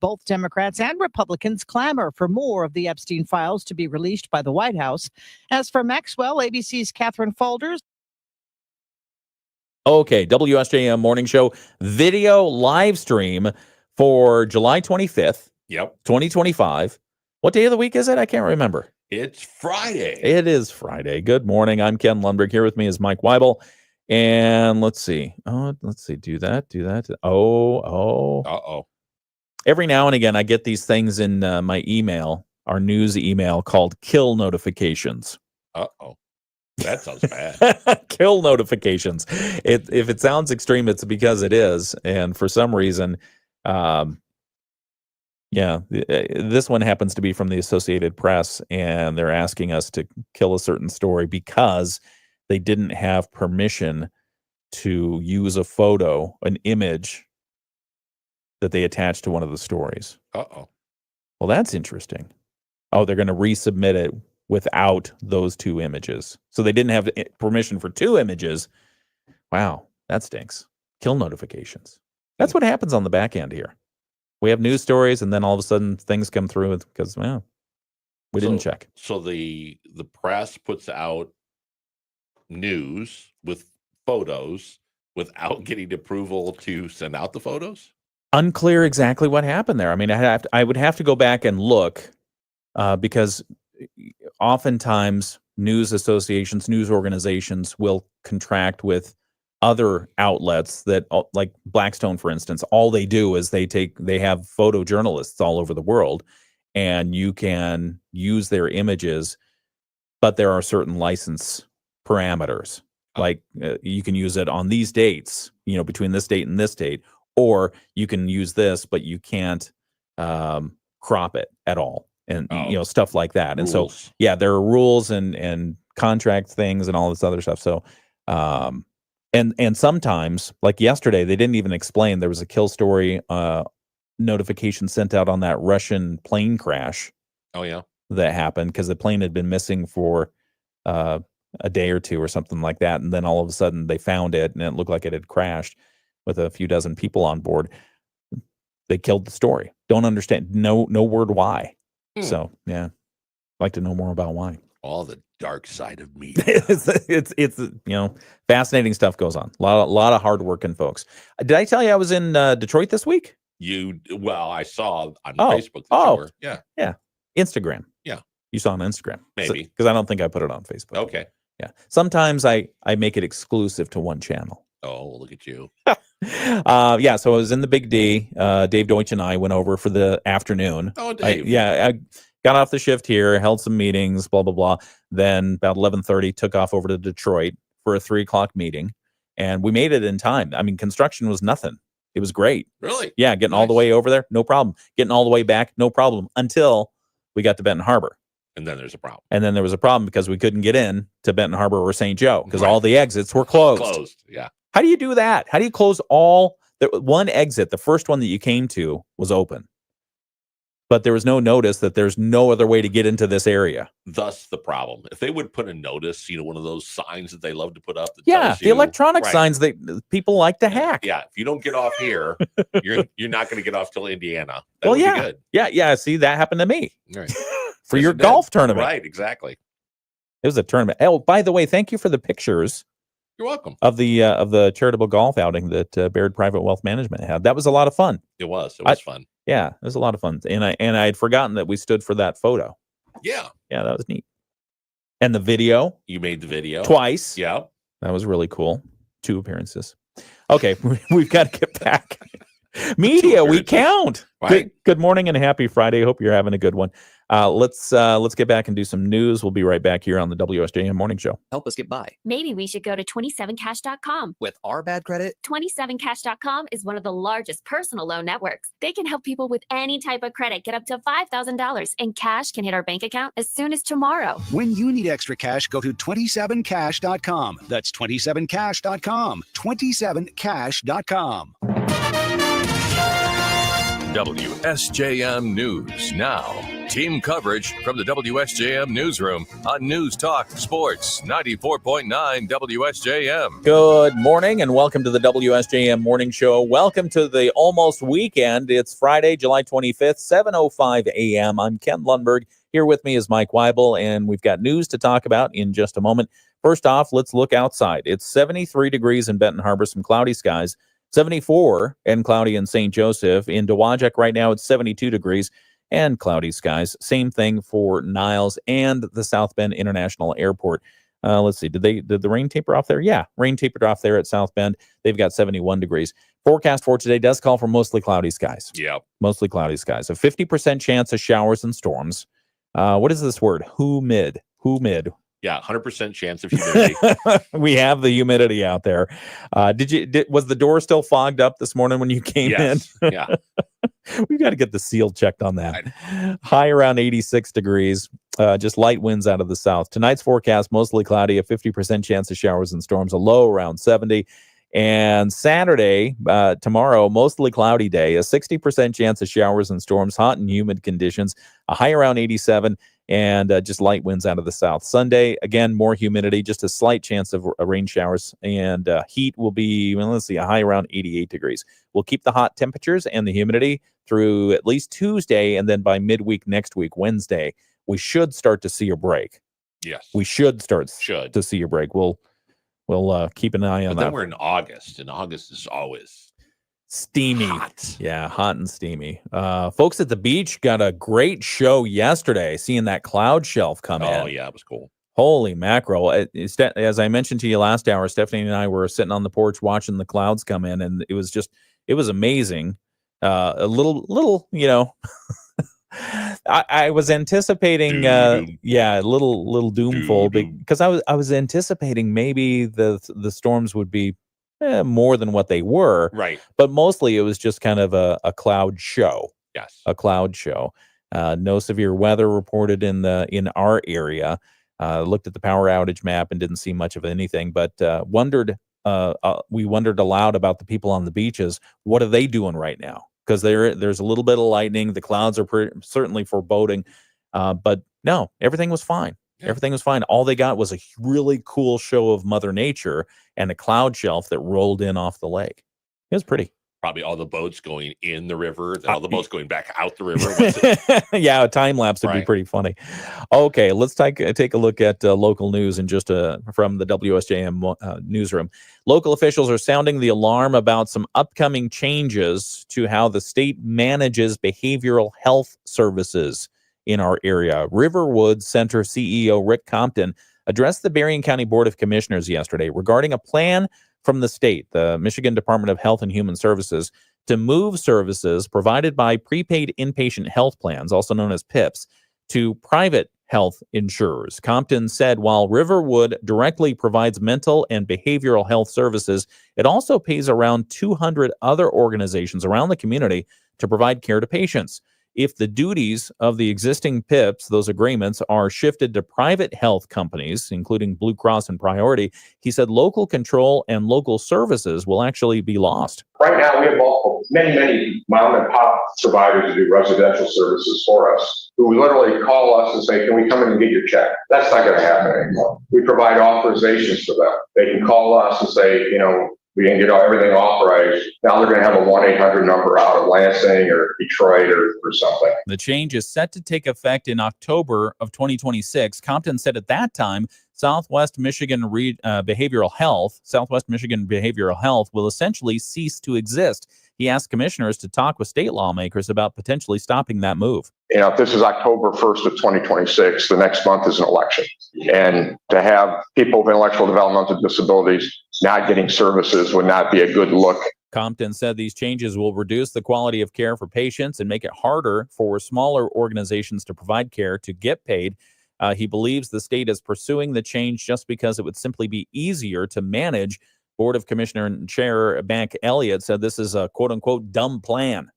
Both Democrats and Republicans clamor for more of the Epstein files to be released by the White House. As for Maxwell, ABC's Catherine Faulders. Okay, WSJM Morning Show video live stream for July 25th, 2025. What day of the week is it? I can't remember. It's Friday. It is Friday. Good morning. I'm Ken Lundberg. Here with me is Mike Weibel. And let's see. Do that. Uh-oh. Every now and again, I get these things in my email, our news email, called kill notifications. Uh-oh. That sounds bad. Kill notifications. If it sounds extreme, it's because it is. And for some reason, this one happens to be from the Associated Press, and they're asking us to kill a certain story because they didn't have permission to use a photo, an image that they attached to one of the stories. Uh-oh. Well, that's interesting. Oh, they're going to resubmit it without those two images. So they didn't have permission for two images. Wow, that stinks. Kill notifications. That's what happens on the back end here. We have news stories, and then all of a sudden things come through because, we didn't check. So the press puts out news with photos without getting approval to send out the photos? Unclear exactly what happened there. I mean, I would have to go back and look because oftentimes news associations, news organizations will contract with other outlets that, like Blackstone, for instance. All they do is they have photojournalists all over the world, and you can use their images, but there are certain license parameters. Like you can use it on these dates, between this date and this date, or you can use this, but you can't crop it at all. And, stuff like that. Rules. And so, there are rules and contract things and all this other stuff. So, and sometimes, like yesterday, they didn't even explain. There was a kill story notification sent out on that Russian plane crash. Oh, yeah. That happened because the plane had been missing for a day or two or something like that. And then all of a sudden they found it, and it looked like it had crashed with a few dozen people on board. They killed the story. Don't understand. No word why. So, I'd like to know more about why. All the dark side of me. it's fascinating stuff goes on. A lot of hardworking folks. Did I tell you I was in Detroit this week? I saw on Facebook that you were. Yeah. Instagram. Yeah. You saw on Instagram. Maybe. Because I don't think I put it on Facebook. Okay. Yeah. Sometimes I make it exclusive to one channel. Oh, look at you. So I was in the Big D. Dave Deutsch and I went over for the afternoon. Oh, Dave. I got off the shift here, held some meetings, blah, blah, blah. Then about 11:30, took off over to Detroit for a 3:00 meeting. And we made it in time. I mean, construction was nothing. It was great. Really? Yeah, getting all the way over there, no problem. Getting all the way back, no problem, until we got to Benton Harbor. And then there's a problem. And then there was a problem because we couldn't get in to Benton Harbor or St. Joe because all the exits were closed. Yeah. How do you do that? How do you close all the one exit? The first one that you came to was open, but there was no notice that there's no other way to get into this area. Thus the problem. If they would put a notice, one of those signs that they love to put up. That the electronic signs that people like to hack. Yeah. If you don't get off here, you're not going to get off till Indiana. That Well, would yeah. be good. Yeah. See, that happened to me. Right. For your golf tournament. Right. Exactly. It was a tournament. Oh, by the way, thank you for the pictures. You're welcome. Of the charitable golf outing that Baird Private Wealth Management had. That was a lot of fun. It was. It was fun. Yeah, it was a lot of fun. And I had forgotten that we stood for that photo. Yeah. Yeah, that was neat. And the video. You made the video. Twice. Yeah. That was really cool. 2 appearances. Okay, we've got to get back. Media, we count. Right. Good morning and happy Friday. Hope you're having a good one. Let's get back and do some news. We'll be right back here on the WSJM Morning Show. Help us get by. Maybe we should go to 27cash.com. With our bad credit, 27cash.com is one of the largest personal loan networks. They can help people with any type of credit get up to $5,000, and cash can hit our bank account as soon as tomorrow. When you need extra cash, go to 27cash.com. That's 27cash.com. 27cash.com. WSJM News now. Team coverage from the WSJM newsroom on News Talk Sports 94.9 WSJM. Good morning and welcome to the WSJM Morning Show. Welcome to the almost weekend. It's Friday, July 25th, 7:05 a.m. I'm Ken Lundberg. Here with me is Mike Weibel, and we've got news to talk about in just a moment. First off, let's look outside. It's 73 degrees in Benton Harbor, some cloudy skies. 74 and cloudy in St. Joseph. In Dowagiac right now, it's 72 degrees. And cloudy skies. Same thing for Niles and the South Bend International Airport. Let's see. Did the rain taper off there? Yeah, rain tapered off there at South Bend. They've got 71 degrees. Forecast for today does call for mostly cloudy skies. Yep. Mostly cloudy skies. A 50% chance of showers and storms. What is this word? Humid. Yeah, 100% chance of humidity. We have the humidity out there. Was the door still fogged up this morning when you came in? Yeah. We've got to get the seal checked on that. High around 86 degrees, just light winds out of the south. Tonight's forecast, mostly cloudy, a 50% chance of showers and storms, a low around 70. And Saturday, tomorrow, mostly cloudy day, a 60% chance of showers and storms, hot and humid conditions, a high around 87, and just light winds out of the south. Sunday, again, more humidity, just a slight chance of rain showers, and heat will be, a high around 88 degrees. We'll keep the hot temperatures and the humidity through at least Tuesday, and then by midweek next week, Wednesday, we should start to see a break. Yes. We should start to see a break. We'll keep an eye on that. But then we're in August, and August is always steamy. Hot. Yeah, hot and steamy. Folks at the beach got a great show yesterday, seeing that cloud shelf come in. Oh, yeah, it was cool. Holy mackerel. As I mentioned to you last hour, Stephanie and I were sitting on the porch watching the clouds come in, and it was amazing. A little, I was anticipating, a little doomful because I was anticipating maybe the storms would be more than what they were. Right. But mostly it was just kind of a cloud show. Yes. A cloud show. No severe weather reported in our area. Looked at the power outage map and didn't see much of anything, but we wondered aloud about the people on the beaches. What are they doing right now? Because there's a little bit of lightning. The clouds are certainly foreboding, but no, everything was fine. Yeah. Everything was fine. All they got was a really cool show of Mother Nature and a cloud shelf that rolled in off the lake. It was pretty. Probably all the boats going in the river, then all the boats going back out the river. Yeah, a time lapse would be pretty funny. Okay, let's take a look at local news and just from the WSJM newsroom. Local officials are sounding the alarm about some upcoming changes to how the state manages behavioral health services in our area. Riverwood Center CEO Rick Compton addressed the Berrien County Board of Commissioners yesterday regarding a plan from the state, the Michigan Department of Health and Human Services, to move services provided by prepaid inpatient health plans, also known as PIPs, to private health insurers. Compton said while Riverwood directly provides mental and behavioral health services, it also pays around 200 other organizations around the community to provide care to patients. If the duties of the existing PIPs, those agreements, are shifted to private health companies, including Blue Cross and Priority, he said local control and local services will actually be lost. Right now, we have many mom and pop providers who do residential services for us, who literally call us and say, can we come in and get your check? That's not going to happen anymore. We provide authorizations for them. They can call us and say, we can get everything authorized. Now they're going to have a 1-800 number out of Lansing or Detroit or something. The change is set to take effect in October of 2026. Compton said at that time, Southwest Michigan Behavioral Health will essentially cease to exist. He asked commissioners to talk with state lawmakers about potentially stopping that move. If this is October 1st of 2026, the next month is an election. And to have people with intellectual developmental disabilities not getting services would not be a good look. Compton said these changes will reduce the quality of care for patients and make it harder for smaller organizations to provide care to get paid. He believes the state is pursuing the change just because it would simply be easier to manage. Board of Commissioner and Chair Bank Elliott said this is a quote-unquote dumb plan.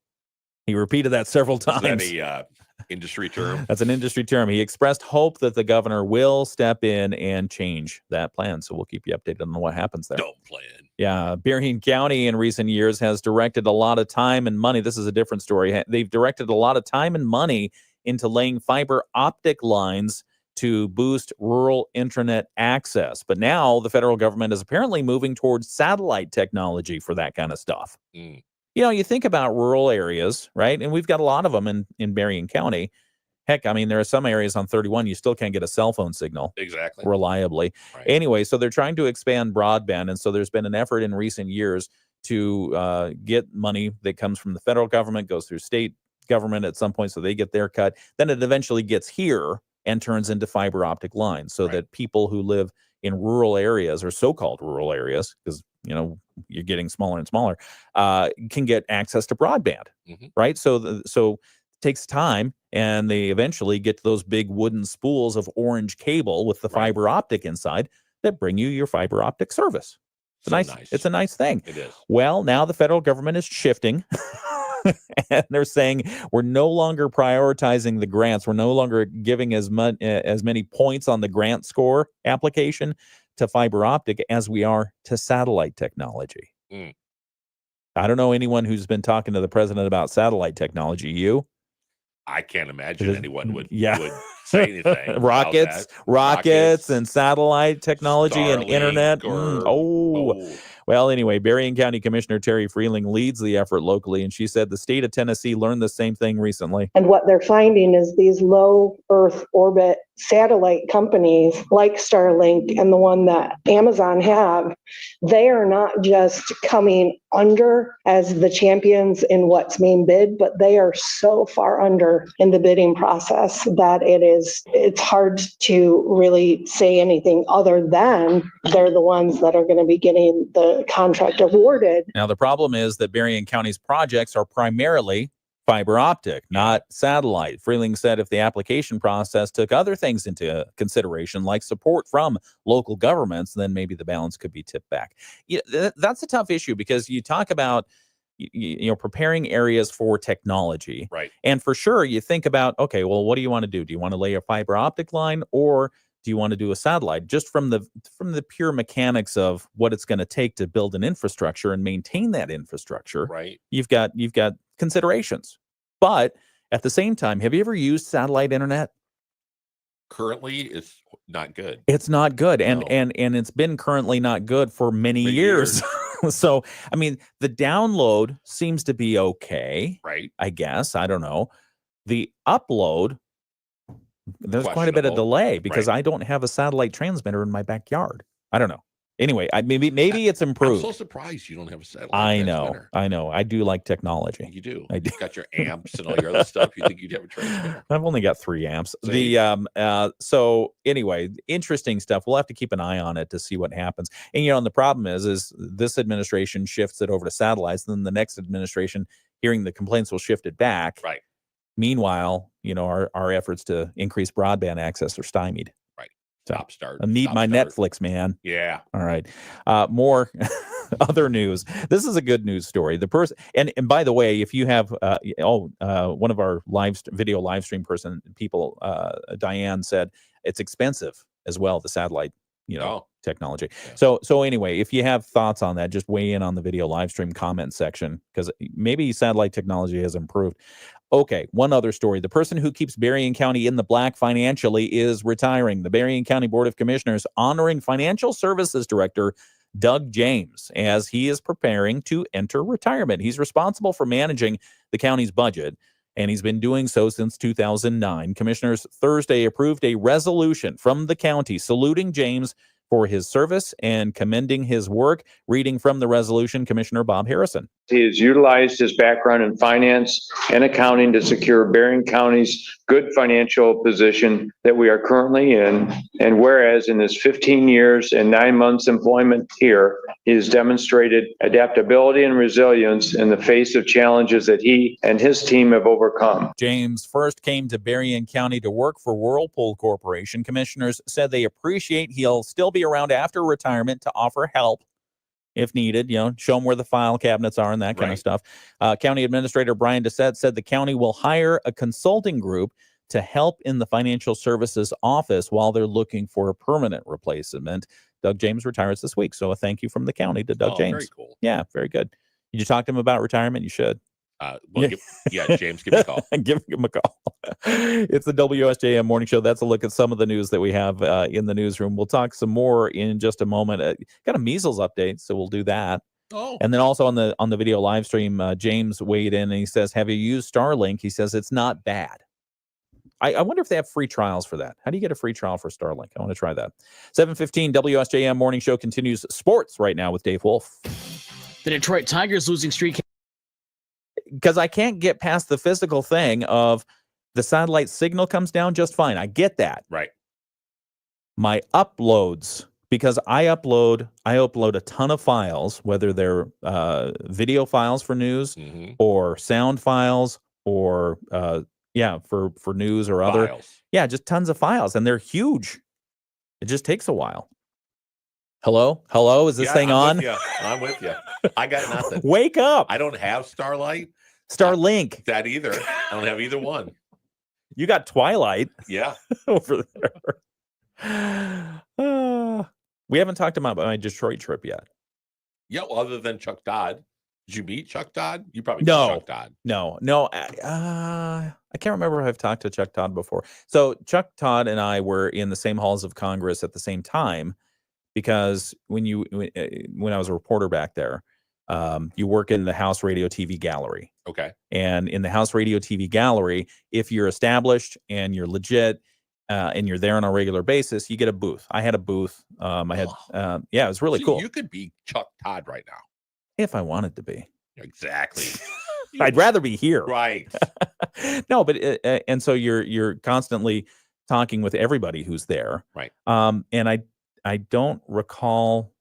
He repeated that several times. Is that a industry term? That's an industry term. He expressed hope that the governor will step in and change that plan. So we'll keep you updated on what happens there. Dumb plan. Yeah, Berrien County in recent years has directed a lot of time and money. This is a different story. They've directed a lot of time and money into laying fiber optic lines to boost rural internet access. But now the federal government is apparently moving towards satellite technology for that kind of stuff. Mm. You know, you think about rural areas, right? And we've got a lot of them in Berrien County. Heck, I mean, there are some areas on 31 you still can't get a cell phone signal Exactly. reliably. Right. Anyway, so they're trying to expand broadband. And so there's been an effort in recent years to get money that comes from the federal government, goes through state government at some point, so they get their cut. Then it eventually gets here and turns into fiber optic lines so that people who live in rural areas, or so-called rural areas, because, you know, you're getting smaller and smaller, can get access to broadband, right? So it takes time, and they eventually get to those big wooden spools of orange cable with the fiber optic inside that bring you your fiber optic service. It's a nice thing. It is. Well, now the federal government is shifting. And they're saying we're no longer prioritizing the grants. We're no longer giving as many points on the grant score application to fiber optic as we are to satellite technology. Mm. I don't know anyone who's been talking to the president about satellite technology. You? I can't imagine anyone would say anything. rockets, and satellite technology Starlink and internet. or, Well, anyway, Berrien County Commissioner Terry Freeling leads the effort locally, and she said the state of Tennessee learned the same thing recently. And what they're finding is these low Earth orbit satellite companies like Starlink and the one that Amazon have, they are not just coming under as the champions in what's being bid, but they are so far under in the bidding process that it's hard to really say anything other than they're the ones that are going to be getting the contract awarded. Now, the problem is that Berrien County's projects are primarily fiber optic, not satellite. Freeling said if the application process took other things into consideration, like support from local governments, then maybe the balance could be tipped back. That's a tough issue because you talk about preparing areas for technology. Right. And for sure, you think about, okay, well, what do you want to do? Do you want to lay a fiber optic line, or do you want to do a satellite? Just from the pure mechanics of what it's going to take to build an infrastructure and maintain that infrastructure, right? You've got considerations. But at the same time, have you ever used satellite internet? Currently, it's not good. It's not good, No. and it's been currently not good for many years. So, I mean, the download seems to be okay, right? I guess. I don't know. The upload, there's quite a bit of delay because I don't have a satellite transmitter in my backyard. I don't know. Anyway, maybe it's improved. I'm so surprised you don't have a satellite transmitter. I know. I do like technology. You do. I do. You've got your amps and all your other stuff. You think you'd have a transmitter? I've only got 3 amps. See? So anyway, interesting stuff. We'll have to keep an eye on it to see what happens. And and the problem is this administration shifts it over to satellites, and then the next administration, hearing the complaints, will shift it back. Right. Meanwhile, our efforts to increase broadband access are stymied. Right. So, Stop start. I need my Netflix, man. Yeah. All right. More other news. This is a good news story. The person, and by the way, if you have, one of our video live stream people, Diane, said it's expensive as well, the satellite, technology. Yeah. So anyway, if you have thoughts on that, just weigh in on the video live stream comment section, because maybe satellite technology has improved. Okay, one other story. The person who keeps Berrien County in the black financially is retiring. The Berrien County Board of Commissioners honoring Financial Services Director Doug James as he is preparing to enter retirement. He's responsible for managing the county's budget, and he's been doing so since 2009. Commissioners Thursday approved a resolution from the county saluting James for his service and commending his work. Reading from the resolution, Commissioner Bob Harrison. He has utilized his background in finance and accounting to secure Berrien County's good financial position that we are currently in. And whereas in his 15 years and 9 months employment here, he has demonstrated adaptability and resilience in the face of challenges that he and his team have overcome. James first came to Berrien County to work for Whirlpool Corporation. Commissioners said they appreciate he'll still be around after retirement to offer help if needed, show them where the file cabinets are and that kind of stuff. County Administrator Brian Doucette said the county will hire a consulting group to help in the financial services office while they're looking for a permanent replacement. Doug James retires this week, so a thank you from the county to Doug James. Very cool. Yeah, very good. Did you talk to him about retirement? You should. James, give me a call. Give him a call. It's the WSJM Morning Show. That's a look at some of the news that we have in the newsroom. We'll talk some more in just a moment. Got a measles update, so we'll do that. Oh, And then also on the video live stream, James weighed in and he says, "Have you used Starlink?" He says it's not bad. I wonder if they have free trials for that. How do you get a free trial for Starlink? I want to try that. 7:15 WSJM Morning Show continues sports right now with Dave Wolf. The Detroit Tigers losing streak. Because I can't get past the physical thing of the satellite signal comes down just fine. I get that. right. My uploads, because I upload a ton of files, whether they're video files for news Mhm. or sound files or for news or other. Files. Yeah, just tons of files, and they're huge. It just takes a while. Hello? Is this Yeah, thing on? I'm with you. I got nothing. Wake up. I don't have Starlight. Starlink. That either. I don't have either one. You got Twilight Yeah. over there. We haven't talked about my Detroit trip yet. Yeah. Well, other than Chuck Todd. Did you meet Chuck Todd? You probably No. met Chuck Todd. No. I can't remember if I've talked to Chuck Todd before. So Chuck Todd and I were in the same halls of Congress at the same time, because when I was a reporter back there, you work in the House Radio TV Gallery. Okay. And in the House Radio TV Gallery, if you're established and you're legit and you're there on a regular basis, you get a booth. I had a booth. It was really So cool. You could be Chuck Todd right now. If I wanted to be. Exactly. I'd rather be here. Right. No, but and so you're constantly talking with everybody who's there. Right. And I don't recall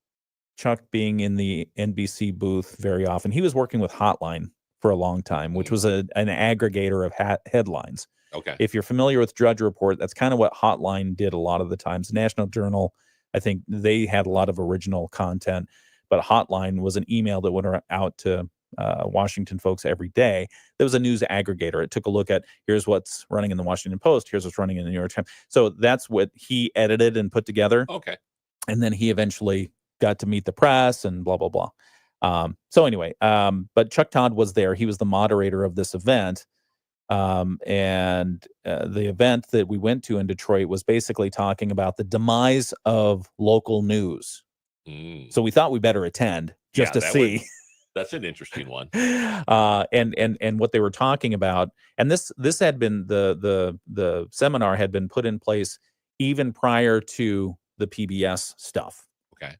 Chuck being in the NBC booth very often. He was working with Hotline for a long time, which was an aggregator of headlines. Okay. If you're familiar with Drudge Report, that's kind of what Hotline did a lot of the times. National Journal, I think they had a lot of original content, but Hotline was an email that went out to Washington folks every day. There was a news aggregator. It took a look at, here's what's running in the Washington Post, here's what's running in the New York Times. So that's what he edited and put together. Okay. And then he eventually got to meet the press and blah, blah, blah. So anyway, but Chuck Todd was there. He was the moderator of this event. And the event that we went to in Detroit was basically talking about the demise of local news. Mm. So we thought we better attend just to see. That's an interesting one. And what they were talking about, and this had been the seminar had been put in place even prior to the PBS stuff. Okay.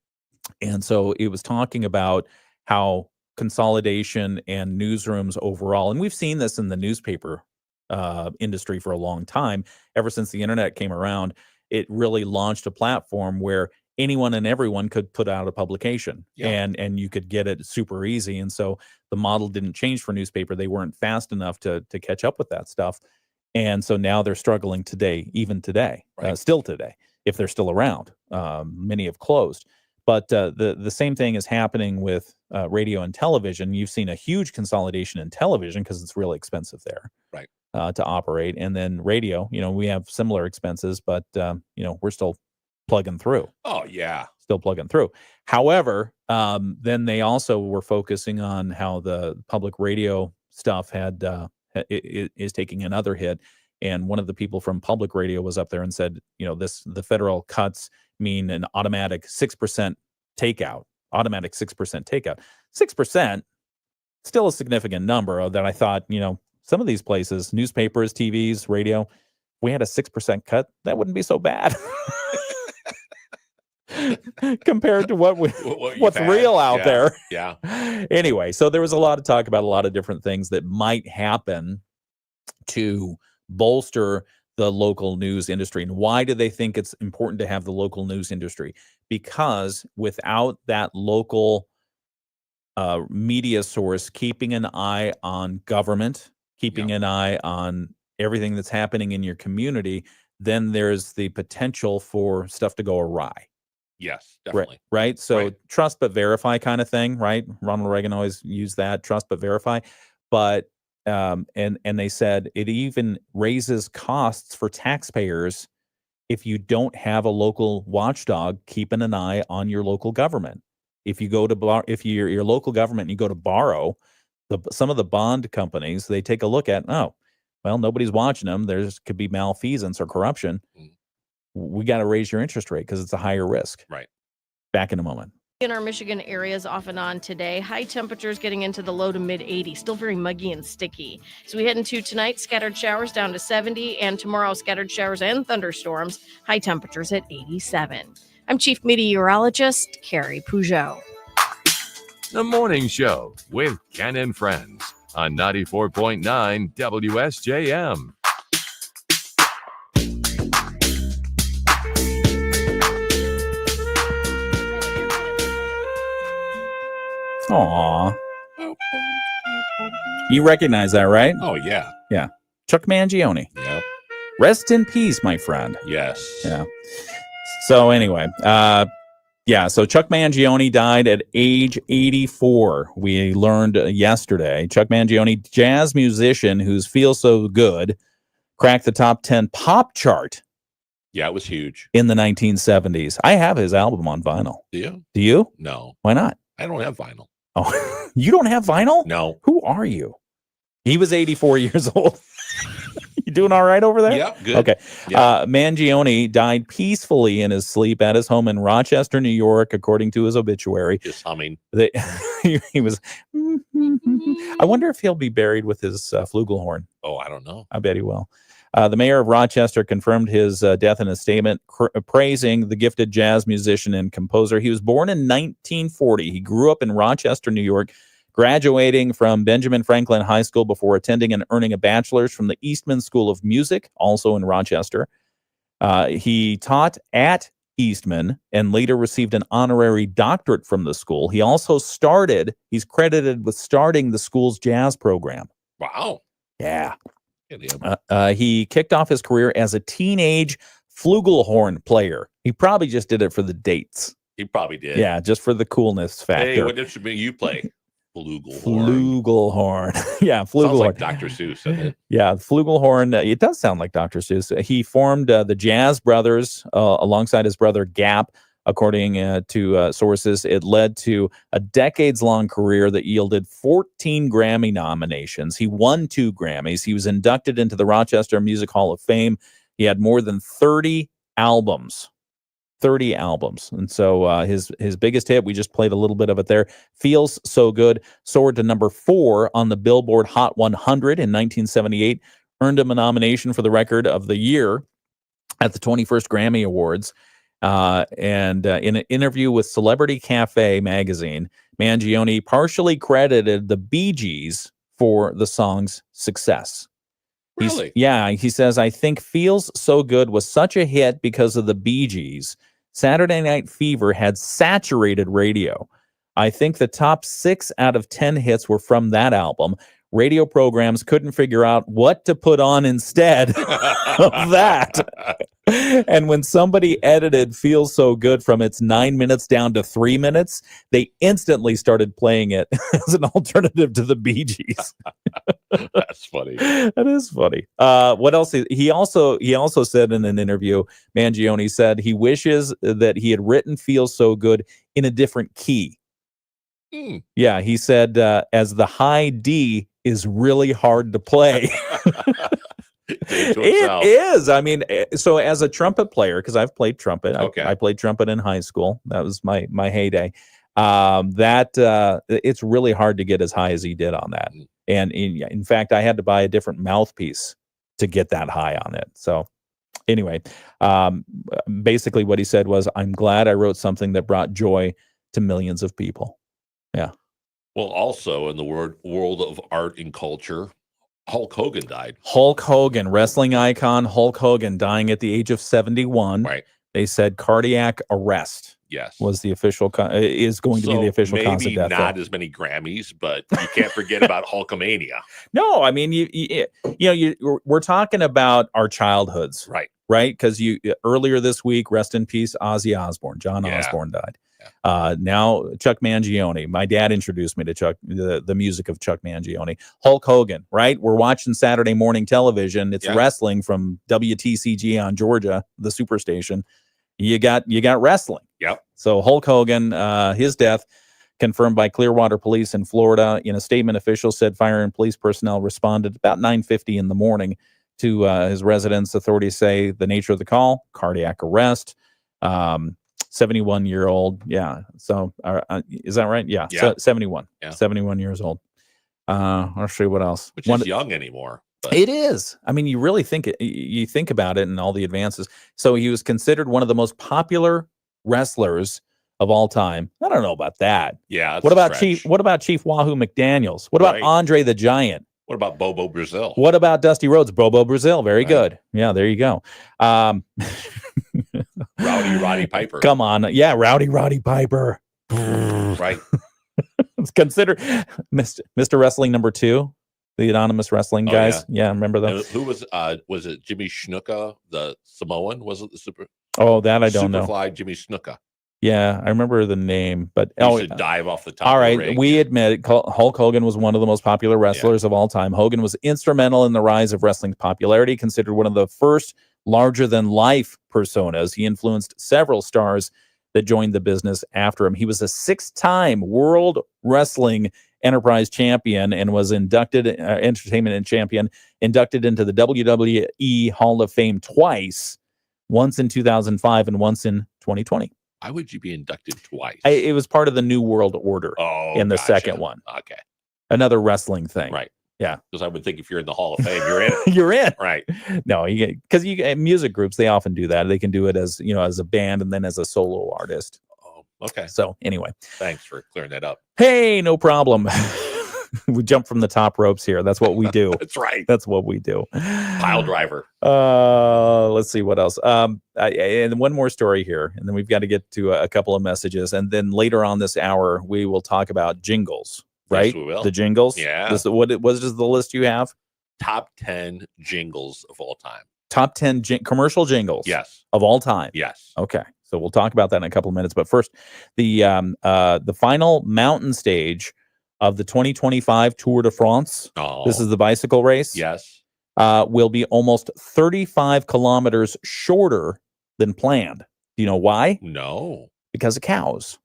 And so it was talking about how consolidation and newsrooms overall, and we've seen this in the newspaper industry for a long time. Ever since the internet came around, it really launched a platform where anyone and everyone could put out a publication. Yeah. And you could get it super easy. And so the model didn't change for newspaper. They weren't fast enough to catch up with that stuff. And so now they're struggling today, even today, Right. Still today, if they're still around. Many have closed. But the same thing is happening with radio and television. You've seen a huge consolidation in television because it's really expensive there, Right. To operate. And then radio, we have similar expenses, but we're still plugging through. Oh, yeah. Still plugging through. However, then they also were focusing on how the public radio stuff is taking another hit. And one of the people from public radio was up there and said, the federal cuts mean an automatic 6% takeout. 6%, still a significant number that I thought, some of these places, newspapers, TVs, radio, we had a 6% cut. That wouldn't be so bad. Compared to what's real out there. Yeah. Anyway, so there was a lot of talk about a lot of different things that might happen to bolster the local news industry. And why do they think it's important to have the local news industry? Because without that local media source keeping an eye on government, keeping an eye on everything that's happening in your community, then there's the potential for stuff to go awry. Yes, definitely. Right. So trust but verify kind of thing, right? Ronald Reagan always used that, trust but verify. But and they said it even raises costs for taxpayers if you don't have a local watchdog keeping an eye on your local government. If you go to if you're your local government and you go to borrow, some of the bond companies, they take a look at, well, nobody's watching them. There's could be malfeasance or corruption. We got to raise your interest rate because it's a higher risk. Right. Back in a moment. In our Michigan areas off and on today, high temperatures getting into the low to mid 80s, still very muggy and sticky. So we head into tonight, scattered showers down to 70, and tomorrow, scattered showers and thunderstorms, high temperatures at 87. I'm Chief Meteorologist Carrie Peugeot. The Morning Show with Ken and Friends on 94.9 WSJM. Aw. You recognize that, right? Oh, yeah. Yeah. Chuck Mangione. Yeah. Rest in peace, my friend. Yes. Yeah. So anyway, so Chuck Mangione died at age 84. We learned yesterday. Chuck Mangione, jazz musician who's Feel So Good, cracked the top 10 pop chart. Yeah, it was huge. In the 1970s. I have his album on vinyl. Do you? Do you? No. Why not? I don't have vinyl. Oh, you don't have vinyl? No. Who are you? He was 84 years old. You doing all right over there? Yep, good. Okay. Yep. Mangione died peacefully in his sleep at his home in Rochester, New York, according to his obituary. Just humming. He was. I wonder if he'll be buried with his flugelhorn. Oh, I don't know. I bet he will. The mayor of Rochester confirmed his death in a statement praising the gifted jazz musician and composer. He was born in 1940. He grew up in Rochester, New York, graduating from Benjamin Franklin High School before attending and earning a bachelor's from the Eastman School of Music, also in Rochester. He taught at Eastman and later received an honorary doctorate from the school. He also he's credited with starting the school's jazz program. Wow. Yeah. He kicked off his career as a teenage flugelhorn player. He probably just did it for the dates. He probably did. Yeah, just for the coolness factor. Hey, what instrument you play? Flugelhorn. Flugelhorn. Yeah, flugelhorn. Sounds like Dr. Seuss, doesn't it? Yeah, flugelhorn. It does sound like Dr. Seuss. He formed the Jazz Brothers alongside his brother Gap. According to sources, it led to a decades-long career that yielded 14 Grammy nominations. He won 2 Grammys. He was inducted into the Rochester Music Hall of Fame. He had more than 30 albums. 30 albums. And so his biggest hit, we just played a little bit of it there, Feels So Good, soared to number 4 on the Billboard Hot 100 in 1978, earned him a nomination for the Record of the Year at the 21st Grammy Awards. And in an interview with Celebrity Cafe magazine, Mangione partially credited the Bee Gees for the song's success. Really? He says, I think Feels So Good was such a hit because of the Bee Gees. Saturday Night Fever had saturated radio. I think the top 6 out of 10 hits were from that album. Radio programs couldn't figure out what to put on instead of that. And when somebody edited Feels So Good from its 9 minutes down to 3 minutes, they instantly started playing it as an alternative to the Bee Gees. That's funny. That is funny. What else? He also said in an interview, Mangione said he wishes that he had written Feels So Good in a different key. Yeah, he said as the high D is really hard to play. It is. I mean, so as a trumpet player, because I've played trumpet, I played trumpet in high school. That was my heyday. It's really hard to get as high as he did on that. And in fact, I had to buy a different mouthpiece to get that high on it. So anyway, basically what he said was, I'm glad I wrote something that brought joy to millions of people. Yeah. Well, also in the world of art and culture, Hulk Hogan died. Hulk Hogan, wrestling icon Hulk Hogan, dying at the age of 71. Right. They said cardiac arrest. Yes. Was the official is going to be the official cause of death. Maybe not as many Grammys, but you can't forget about Hulkamania. No, I mean we're talking about our childhoods, right? Right, because earlier this week, rest in peace, Ozzy Osbourne. John Osbourne died. Now Chuck Mangione. My dad introduced me to Chuck, the music of Chuck Mangione. Hulk Hogan, right? We're watching Saturday morning television. It's wrestling from WTCG on Georgia, the superstation. You got wrestling. Yep. So Hulk Hogan, his death confirmed by Clearwater Police in Florida. In a statement, officials said fire and police personnel responded about 9:50 in the morning to his residence. Authorities say the nature of the call, cardiac arrest, 71-year-old. Yeah. So is that right? Yeah. Yeah. 71. Yeah. 71 years old. I'll show you what else. Which is young anymore. But. It is. I mean, you really think it, you think about it and all the advances. So he was considered one of the most popular wrestlers of all time. I don't know about that. Yeah. What about Chief Wahoo McDaniels? What about Andre the Giant? What about Bobo Brazil? What about Dusty Rhodes? Bobo Brazil. Very good. Yeah, there you go. Roddy Piper. Come on. Yeah, Roddy Piper. Right. It's considered Mr. Wrestling number 2. The anonymous wrestling guys. Yeah, remember them? And who was it Jimmy Snuka, the Samoan? Was it the super? Oh, that I don't know. Superfly Jimmy Snuka. Yeah, I remember the name, but he should dive off the top. All right, of the ring. we admit it. Hulk Hogan was one of the most popular wrestlers of all time. Hogan was instrumental in the rise of wrestling's popularity, considered one of the first larger-than-life personas. He influenced several stars that joined the business after him. He was a 6-time World Wrestling Enterprise champion and was inducted entertainment and champion, inducted into the WWE Hall of Fame twice, once in 2005 and once in 2020. Why would you be inducted twice? It was part of the New World Order in the second one. Okay. Another wrestling thing. Right. Yeah. Because I would think if you're in the Hall of Fame, you're in it. You're in. Right. No, because music groups, they often do that. They can do it as, as a band and then as a solo artist. Okay. So anyway. Thanks for clearing that up. Hey, no problem. We jump from the top ropes here. That's what we do. That's right. That's what we do. Pile driver. Let's see what else. And one more story here, and then we've got to get to a couple of messages. And then later on this hour, we will talk about jingles, right? Yes, we will. The jingles. Yeah. What is the list you have? Top 10 jingles of all time. Top 10 commercial jingles. Yes. Of all time. Yes. Okay. So we'll talk about that in a couple of minutes. But first, the final mountain stage of the 2025 Tour de France. Oh. This is the bicycle race. Yes. Will be almost 35 kilometers shorter than planned. Do you know why? No. Because of cows.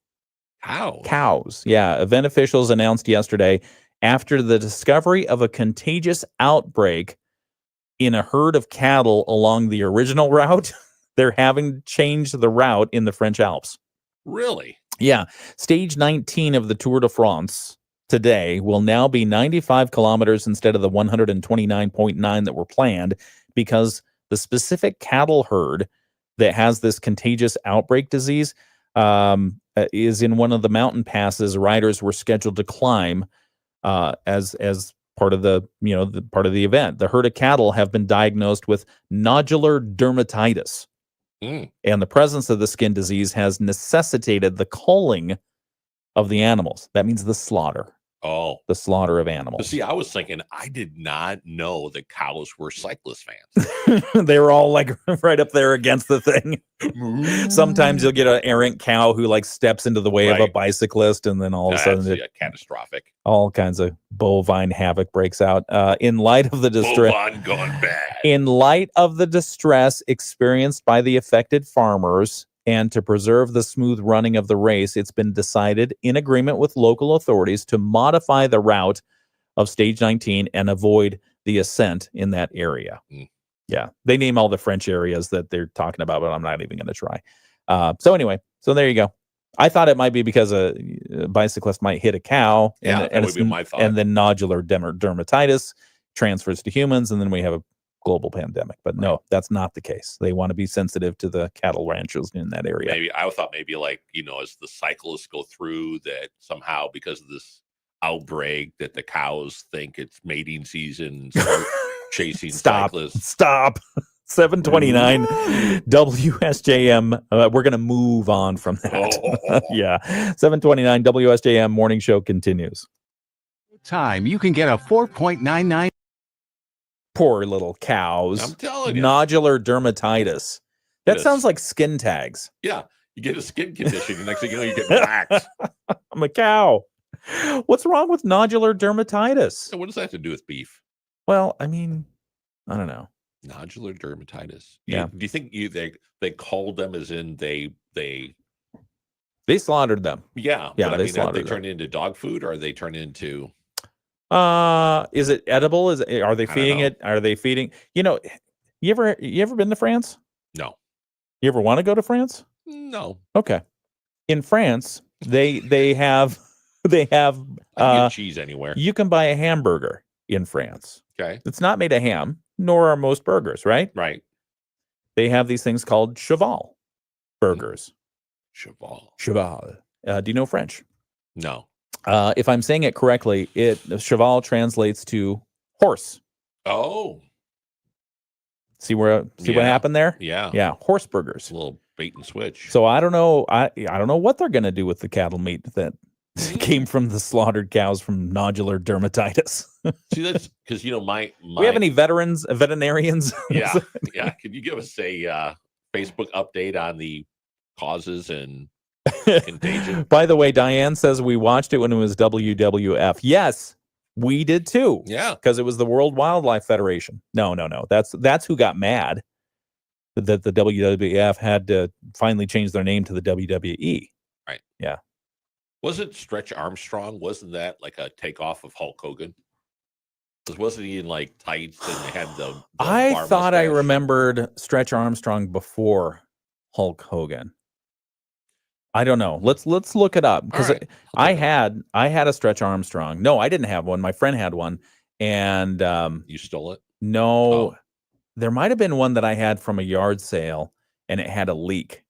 How? Cows. Yeah. Event officials announced yesterday after the discovery of a contagious outbreak in a herd of cattle along the original route, they're having to change the route in the French Alps. Really? Yeah. Stage 19 of the Tour de France today will now be 95 kilometers instead of the 129.9 that were planned, because the specific cattle herd that has this contagious outbreak disease is in one of the mountain passes riders were scheduled to climb as part of the part of the event. The herd of cattle have been diagnosed with nodular dermatitis, and the presence of the skin disease has necessitated the culling of the animals. That means the slaughter. Oh, the slaughter of animals. See, I was thinking, I did not know that cows were cyclist fans. They were all like right up there against the thing. Sometimes you'll get an errant cow who like steps into the way of a bicyclist, and then all of a sudden catastrophic. All kinds of bovine havoc breaks out. In light of the distress, bovine gone bad. In light of the distress experienced by the affected farmers, and to preserve the smooth running of the race, it's been decided in agreement with local authorities to modify the route of stage 19 and avoid the ascent in that area. Yeah, they name all the French areas that they're talking about, but I'm not even going to try. So anyway, so there you go. I thought it might be because a bicyclist might hit a cow, that would be my thought. And then nodular dermatitis transfers to humans, and then we have a global pandemic. But no, that's not the case. They want to be sensitive to the cattle ranchers in that area. Maybe I thought like, as the cyclists go through, that somehow because of this outbreak that the cows think it's mating season and start chasing cyclists. Stop. 729 WSJM. We're going to move on from that. Yeah. 729 WSJM morning show continues. Time you can get a 4.99. Poor little cows. I'm telling you. Nodular dermatitis. That sounds like skin tags. Yeah. You get a skin condition. The next thing you know, you get blacked. I'm a cow. What's wrong with nodular dermatitis? What does that have to do with beef? Well, I mean, I don't know. Nodular dermatitis. Yeah. Do you think they called them as in they They slaughtered them. Yeah, Yeah, but they I mean, have they slaughtered them. turned into dog food, or are they turned into? Is it edible? Are they I don't feeding know. it? Are they feeding? You ever been to France? No, You ever want to go to France? no. Okay. In France, they have they have I can get cheese anywhere. you can buy a hamburger in France. Okay, It's not made of ham, nor are most burgers, right? right. They have these things called cheval burgers. Cheval. Cheval. Do you know French? No. If I'm saying it correctly, cheval translates to horse. Oh, See what Yeah. happened there? yeah. Yeah, horse burgers. A little bait and switch. So I don't know. I don't know what they're going to do with the cattle meat that came from the slaughtered cows from nodular dermatitis. See, that's because my We have any veterinarians? yeah, yeah. Can you give us a Facebook update on the causes and contagion? By the way, Diane says we watched it when it was WWF. Yes, we did too. Yeah. Because it was the World Wildlife Federation. No. That's who got mad that the WWF had to finally change their name to the WWE. Right. Yeah. Wasn't Stretch Armstrong? Wasn't that like a takeoff of Hulk Hogan? Wasn't he in like tights and they had the I bar thought I mustache? remembered Stretch Armstrong before Hulk Hogan. I don't know. Let's look it up because All right. I had a Stretch Armstrong. No, I didn't have one. My friend had one, and You stole it? no, Oh. there might have been one that I had from a yard sale, and it had a leak.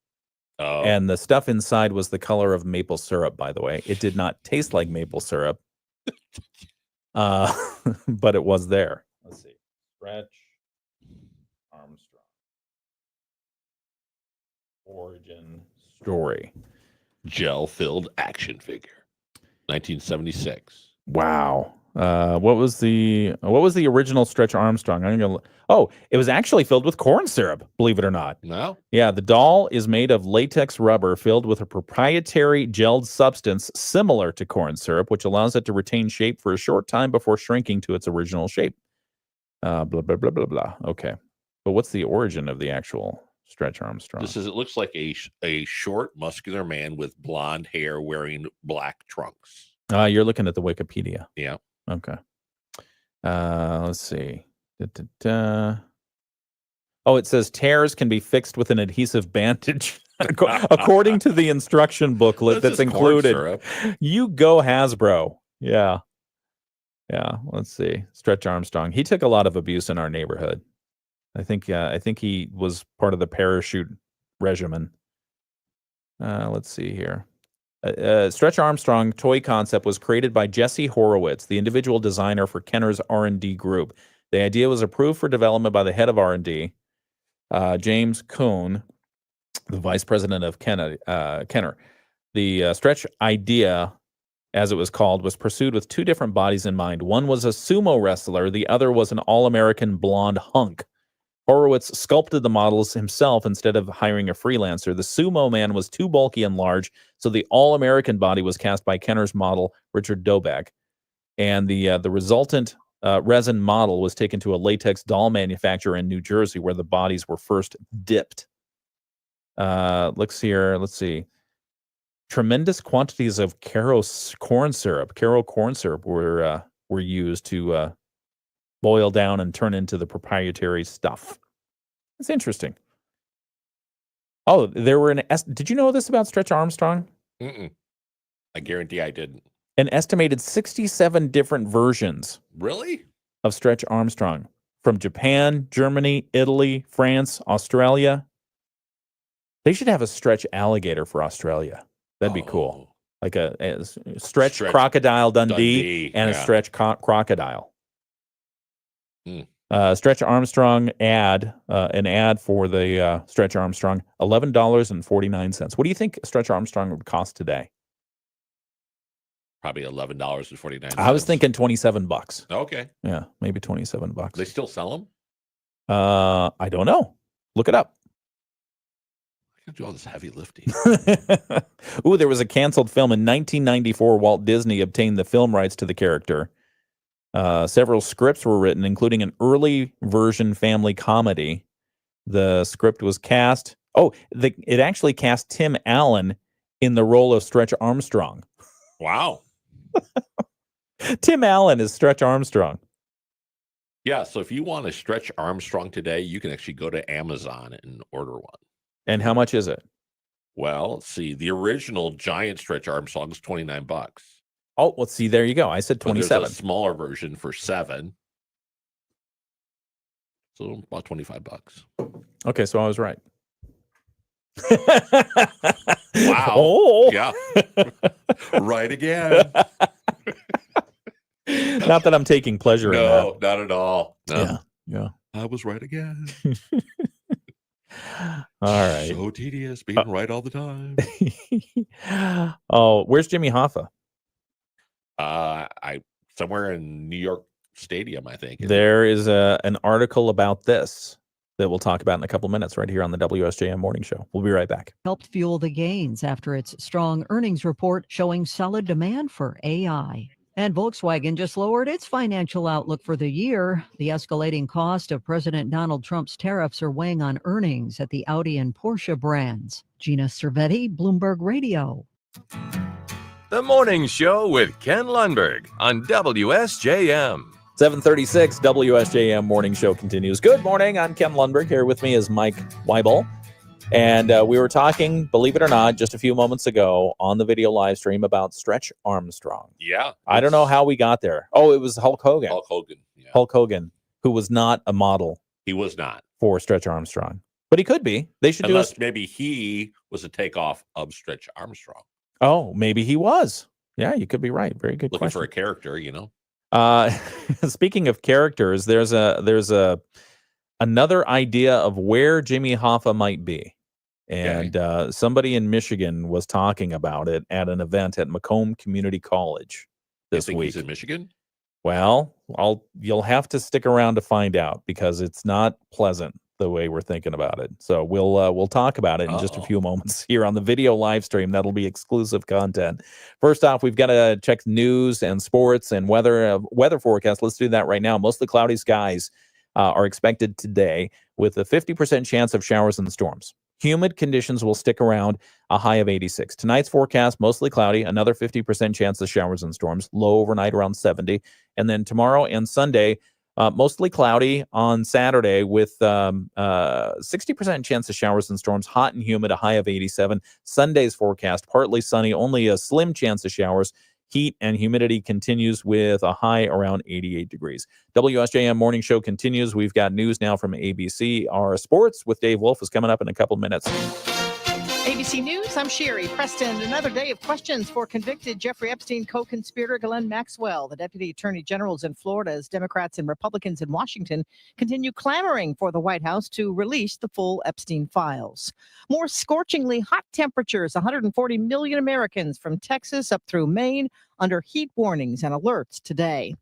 Oh, And the stuff inside was the color of maple syrup, by the way. It did not taste like maple syrup. But it was there. Let's see. Stretch Armstrong. Origin story. gel-filled action figure, 1976. Wow. What was the original Stretch Armstrong? It was actually filled with corn syrup, believe it or not. No, Yeah, the doll is made of latex rubber filled with a proprietary gelled substance similar to corn syrup, which allows it to retain shape for a short time before shrinking to its original shape. Blah, blah, blah, blah, blah. Okay. But what's the origin of the actual Stretch Armstrong? it looks like a short, muscular man with blonde hair wearing black trunks. You're looking at the Wikipedia. Yeah. Okay. Let's see. Oh, it says tears can be fixed with an adhesive bandage, according to the instruction booklet that's just corn included. syrup. You go, Hasbro. Yeah. Yeah. Let's see. Stretch Armstrong. He took a lot of abuse in our neighborhood. I think he was part of the parachute regimen. Let's see here. Stretch Armstrong toy concept was created by Jesse Horowitz, the individual designer for Kenner's R&D group. The idea was approved for development by the head of R&D, James Kuhn, the vice president of Kenner. The Stretch idea, as it was called, was pursued with two different bodies in mind. One was a sumo wrestler. The other was an all-American blonde hunk. Horowitz sculpted the models himself instead of hiring a freelancer. The sumo man was too bulky and large, so the all-American body was cast by Kenner's model, Richard Dobeck. And the resultant resin model was taken to a latex doll manufacturer in New Jersey, where the bodies were first dipped. Let's see. Tremendous quantities of Caro corn syrup were used to boil down and turn into the proprietary stuff. It's interesting. Oh, there were did you know this about Stretch Armstrong? Mm-mm. I guarantee I didn't. An estimated 67 different versions Really? of Stretch Armstrong from Japan, Germany, Italy, France, Australia. They should have a Stretch alligator for Australia. That'd be cool. Like a Stretch Crocodile Dundee and a Stretch Crocodile. Stretch Armstrong an ad for the Stretch Armstrong, $11.49. What do you think Stretch Armstrong would cost today? Probably $11.49. I was thinking $27. Okay. Yeah, maybe $27. They still sell them? I don't know. Look it up. I can do all this heavy lifting. Ooh, there was a canceled film in 1994. Walt Disney obtained the film rights to the character. Several scripts were written, including an early version family comedy. The script was cast. It actually cast Tim Allen in the role of Stretch Armstrong. Wow. Tim Allen is Stretch Armstrong. Yeah, so if you want to Stretch Armstrong today, you can actually go to Amazon and order one. And how much is it? Well, let's see. The original giant Stretch Armstrong is $29. Oh, let's see. There you go. I said But there's 27. a smaller version for $7. So about $25. Okay, so I was right. Wow. Oh. Yeah. Right again. Not that I'm taking pleasure in that. No, not at all. No. Yeah. I was right again. All right. So tedious being right all the time. Oh, where's Jimmy Hoffa? I somewhere in New York Stadium, I think. There is an article about this that we'll talk about in a couple minutes right here on the WSJM Morning Show. We'll be right back. Helped fuel the gains after its strong earnings report showing solid demand for AI. And Volkswagen just lowered its financial outlook for the year. The escalating cost of President Donald Trump's tariffs are weighing on earnings at the Audi and Porsche brands. Gina Cervetti, Bloomberg Radio. The Morning Show with Ken Lundberg on WSJM. 7:36 WSJM Morning Show continues. Good morning. I'm Ken Lundberg. Here with me is Mike Weibel. And we were talking, believe it or not, just a few moments ago on the video live stream about Stretch Armstrong. Yeah. I don't know how we got there. Oh, it was Hulk Hogan. Hulk Hogan. Yeah. Hulk Hogan, who was not a model. He was not. For Stretch Armstrong. But he could be. They should Unless do maybe he was a takeoff of Stretch Armstrong. Oh, maybe he was. Yeah, you could be right. Very good Looking question. for a character, you know. Speaking of characters, there's another idea of where Jimmy Hoffa might be. And somebody in Michigan was talking about it at an event at Macomb Community College this week. He's in Michigan? Well, you'll have to stick around to find out because it's not pleasant the way we're thinking about it. So we'll talk about it in just a few moments here on the video live stream. That'll be exclusive content. First off, we've got to check news and sports and weather forecast. Let's do that right now. Mostly cloudy skies are expected today with a 50% chance of showers and storms. Humid conditions will stick around, a high of 86. Tonight's forecast, mostly cloudy, another 50% chance of showers and storms, low overnight around 70. And then tomorrow and Sunday, mostly cloudy on Saturday with 60% chance of showers and storms, hot and humid, a high of 87. Sunday's forecast, partly sunny, only a slim chance of showers. Heat and humidity continues with a high around 88 degrees. WSJM Morning Show continues. We've got news now from ABC. Our sports with Dave Wolf is coming up in a couple minutes. ABC News, I'm Sherry Preston. Another day of questions for convicted Jeffrey Epstein co-conspirator Ghislaine Maxwell. The deputy attorney generals in Florida, as Democrats and Republicans in Washington continue clamoring for the White House to release the full Epstein files. More scorchingly hot temperatures, 140 million Americans from Texas up through Maine under heat warnings and alerts today.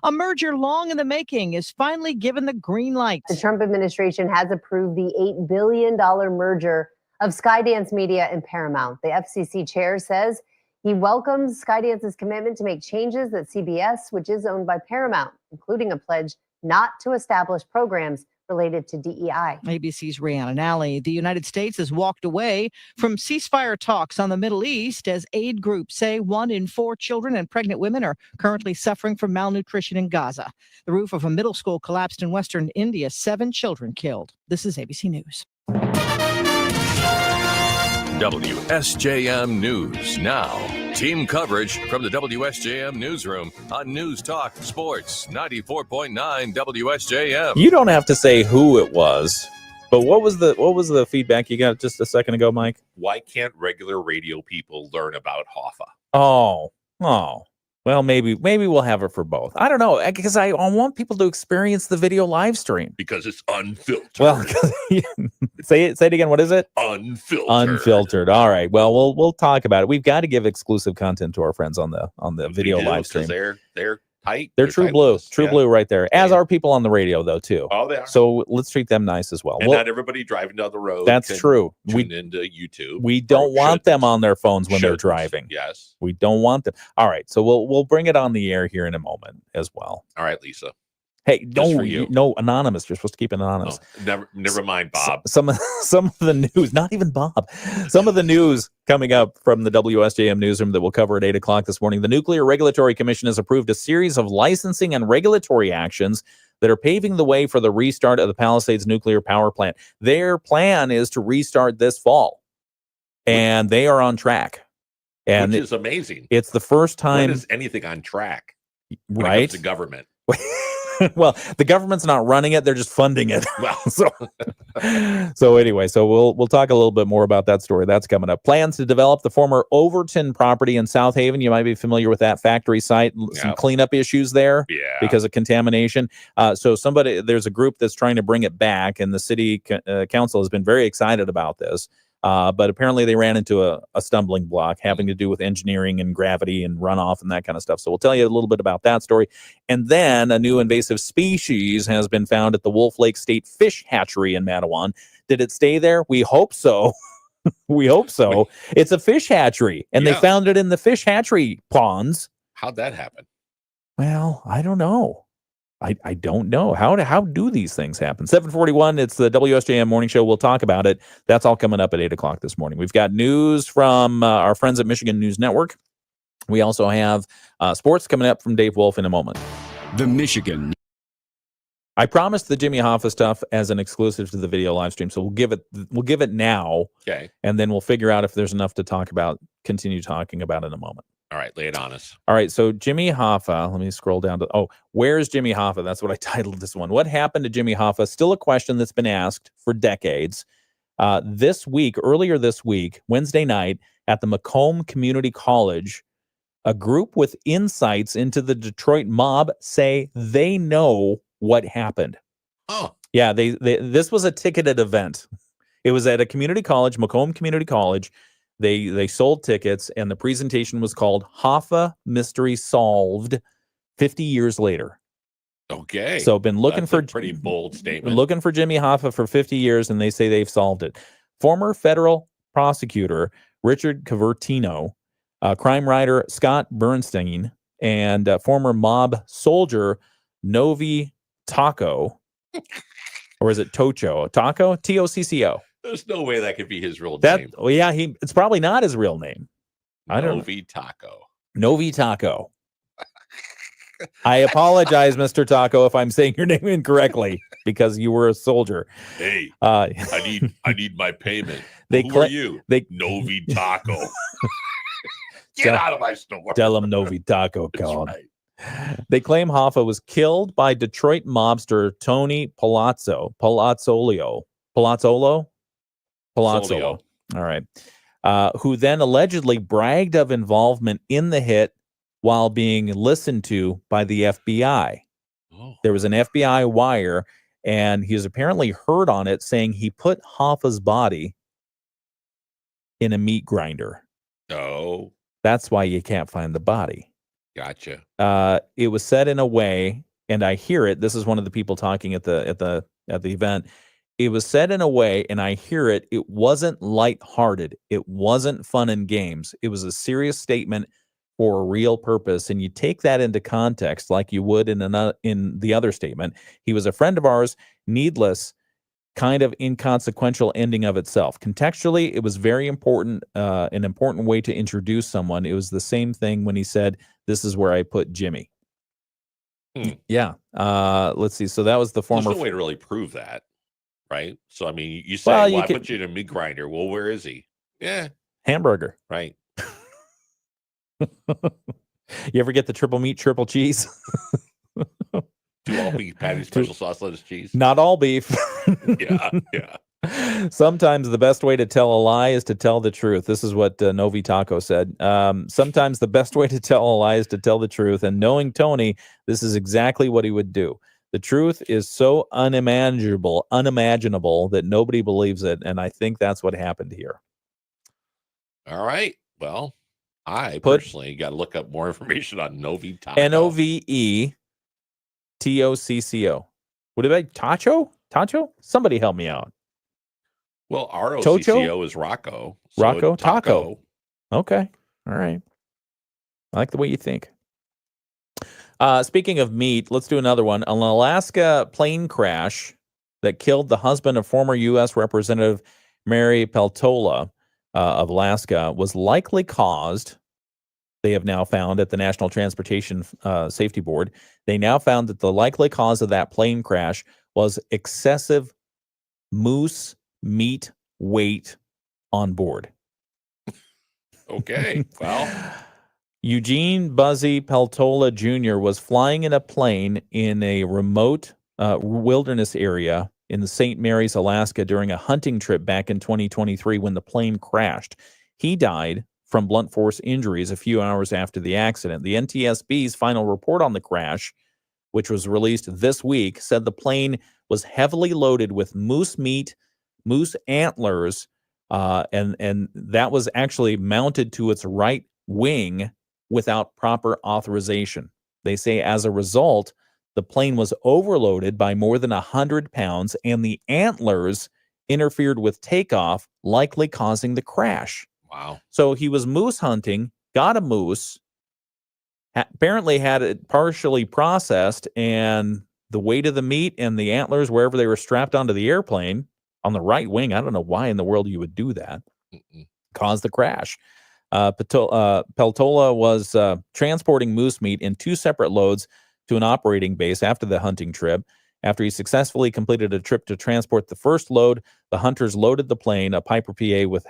A merger long in the making is finally given the green light. The Trump administration has approved the $8 billion merger of Skydance Media and Paramount. The FCC chair says he welcomes Skydance's commitment to make changes at CBS, which is owned by Paramount, including a pledge not to establish programs related to DEI. ABC's Rhiannon Alley. The United States has walked away from ceasefire talks on the Middle East as aid groups say 1 in 4 children and pregnant women are currently suffering from malnutrition in Gaza. The roof of a middle school collapsed in western India, 7 children killed. This is ABC News. WSJM News Now. Team coverage from the WSJM Newsroom on News Talk Sports 94.9 WSJM. You don't have to say who it was, but what was the feedback you got just a second ago, Mike? Why can't regular radio people learn about Hoffa? Oh. Well, maybe we'll have it for both. I don't know, because I want people to experience the video live stream. Because it's unfiltered. Well, say it again. What is it? Unfiltered. Unfiltered. All right. Well, we'll talk about it. We've got to give exclusive content to our friends on the video live stream. They're tight. They're true blue. True blue right there. As are people on the radio, though, too. Oh, they are. So let's treat them nice as well. And not everybody driving down the road. That's true. Tune into YouTube. We don't want them on their phones when they're driving. Yes. We don't want them. All right. So we'll bring it on the air here in a moment as well. All right, Lisa. Hey, Just no, for you. no, anonymous. You're supposed to keep it anonymous. Oh, never mind, Bob. Some of the news, not even Bob. Some of the news coming up from the WSJM newsroom that we'll cover at 8 o'clock this morning. The Nuclear Regulatory Commission has approved a series of licensing and regulatory actions that are paving the way for the restart of the Palisades nuclear power plant. Their plan is to restart this fall, and they are on track. And which is amazing. It's the first time. When is anything on track? When Right. it comes to government. Well, the government's not running it; they're just funding it. Well, so anyway, we'll talk a little bit more about that story. That's coming up. Plans to develop the former Overton property in South Haven. You might be familiar with that factory site. Some cleanup issues there because of contamination. So there's a group that's trying to bring it back, and the city council has been very excited about this. But apparently they ran into a stumbling block having to do with engineering and gravity and runoff and that kind of stuff. So we'll tell you a little bit about that story. And then a new invasive species has been found at the Wolf Lake State Fish Hatchery in Mattawan. Did it stay there? We hope so. We hope so. It's a fish hatchery, and they found it in the fish hatchery ponds. How'd that happen? Well, I don't know. I don't know. How do these things happen? 7:41, it's the WSJM Morning Show. We'll talk about it. That's all coming up at 8 o'clock this morning. We've got news from our friends at Michigan News Network. We also have sports coming up from Dave Wolf in a moment. The Michigan. I promised the Jimmy Hoffa stuff as an exclusive to the video live stream, so we'll give it now. Okay. And then we'll figure out if there's enough to continue talking about in a moment. All right, lay it on us. All right, so Jimmy Hoffa, let me scroll down to, where's Jimmy Hoffa? That's what I titled this one. What happened to Jimmy Hoffa? Still a question that's been asked for decades. Earlier this week, Wednesday night, at the Macomb Community College, a group with insights into the Detroit mob say they know what happened. Oh. Yeah, this was a ticketed event. It was at a community college, Macomb Community College. They sold tickets, and the presentation was called Hoffa Mystery Solved 50 years later. Okay. So been looking That's for a pretty bold statement. Looking for Jimmy Hoffa for 50 years, and they say they've solved it. Former federal prosecutor Richard Cavertino, crime writer Scott Bernstein, and former mob soldier Novi Taco, or is it Tocho? Taco? Tocco. There's no way that could be his real name. Well, yeah, it's probably not his real name. I don't know. Novi Taco. Novi Taco. I apologize, Mr. Taco, if I'm saying your name incorrectly because you were a soldier. Hey, I need my payment. Who are you? Novi Taco. Get out of my store. Tell him Novi Taco called. Right. They claim Hoffa was killed by Detroit mobster Tony Palazzolo. All right. Who then allegedly bragged of involvement in the hit while being listened to by the FBI. Oh. There was an FBI wire, and he was apparently heard on it saying he put Hoffa's body in a meat grinder. Oh. That's why you can't find the body. Gotcha. It was said in a way, and I hear it. This is one of the people talking at the event. It was said in a way, and I hear it. It wasn't lighthearted. It wasn't fun and games. It was a serious statement for a real purpose. And you take that into context, like you would in the other statement. He was a friend of ours. Needless, kind of inconsequential ending of itself. Contextually, it was very important. An important way to introduce someone. It was the same thing when he said, "This is where I put Jimmy." Yeah. Let's see. So that was the former. There's no way to really prove that. Right. So, I mean, you say, I put you in a meat grinder. Well, where is he? Yeah. Hamburger. Right. You ever get the triple meat, triple cheese? 2 all beef patties, special sauce, lettuce, cheese. Not all beef. Yeah. Sometimes the best way to tell a lie is to tell the truth. This is what Novi Taco said. Sometimes the best way to tell a lie is to tell the truth. And knowing Tony, this is exactly what he would do. The truth is so unimaginable that nobody believes it. And I think that's what happened here. All right. Well, I personally got to look up more information on Novi Taco. Novetocco. Would it be Tacho? Tacho? Somebody help me out. Well, ROCCO is Rocco. So Rocco? Taco. Okay. All right. I like the way you think. Speaking of meat, let's do another one. An Alaska plane crash that killed the husband of former U.S. Representative Mary Peltola of Alaska was likely caused, they have now found at the National Transportation Safety Board, they now found that the likely cause of that plane crash was excessive moose meat weight on board. Okay, well. Eugene Buzzy Peltola Jr. was flying in a plane in a remote wilderness area in the St. Mary's, Alaska during a hunting trip back in 2023 when the plane crashed. He died from blunt force injuries a few hours after the accident. The NTSB's final report on the crash, which was released this week, said the plane was heavily loaded with moose meat, moose antlers, and that was actually mounted to its right wing without proper authorization. They say as a result, the plane was overloaded by more than 100 pounds, and the antlers interfered with takeoff, likely causing the crash. Wow. So he was moose hunting, got a moose, apparently had it partially processed, and the weight of the meat and the antlers, wherever they were strapped onto the airplane, on the right wing, I don't know why in the world you would do that, caused the crash. Peltola was transporting moose meat in 2 separate loads to an operating base after the hunting trip. After he successfully completed a trip to transport the first load, the hunters loaded the plane, a Piper PA, with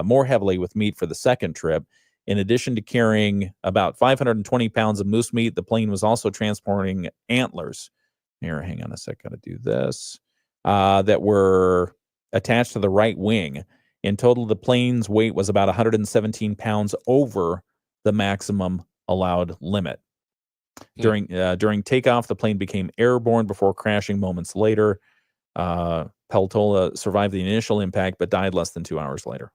more heavily with meat for the second trip. In addition to carrying about 520 pounds of moose meat, the plane was also transporting antlers. Here, hang on a sec, gotta do this. That were attached to the right wing. In total, the plane's weight was about 117 pounds over the maximum allowed limit. During takeoff, the plane became airborne before crashing moments later. Peltola survived the initial impact, but died less than 2 hours later.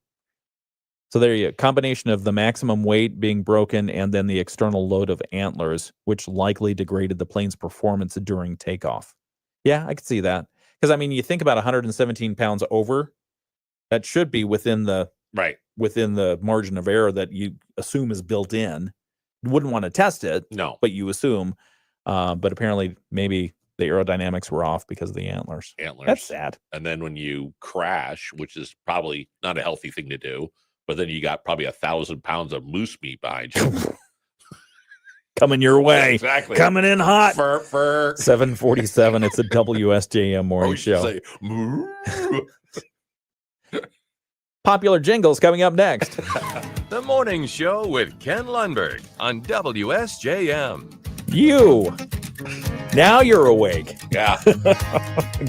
So there you go. Combination of the maximum weight being broken and then the external load of antlers, which likely degraded the plane's performance during takeoff. Yeah, I could see that. Because, I mean, you think about 117 pounds over, that should be within the margin of error that you assume is built in. You wouldn't want to test it, no, but you assume. But apparently, maybe the aerodynamics were off because of the antlers. That's sad. And then when you crash, which is probably not a healthy thing to do, but then you got probably 1,000 pounds of moose meat behind you. Coming your way. Yeah, exactly. Coming in hot. For 7:47. It's a WSJM morning show. Say, Popular jingles coming up next. The Morning Show with Ken Lundberg on WSJM. You. Now you're awake. Yeah.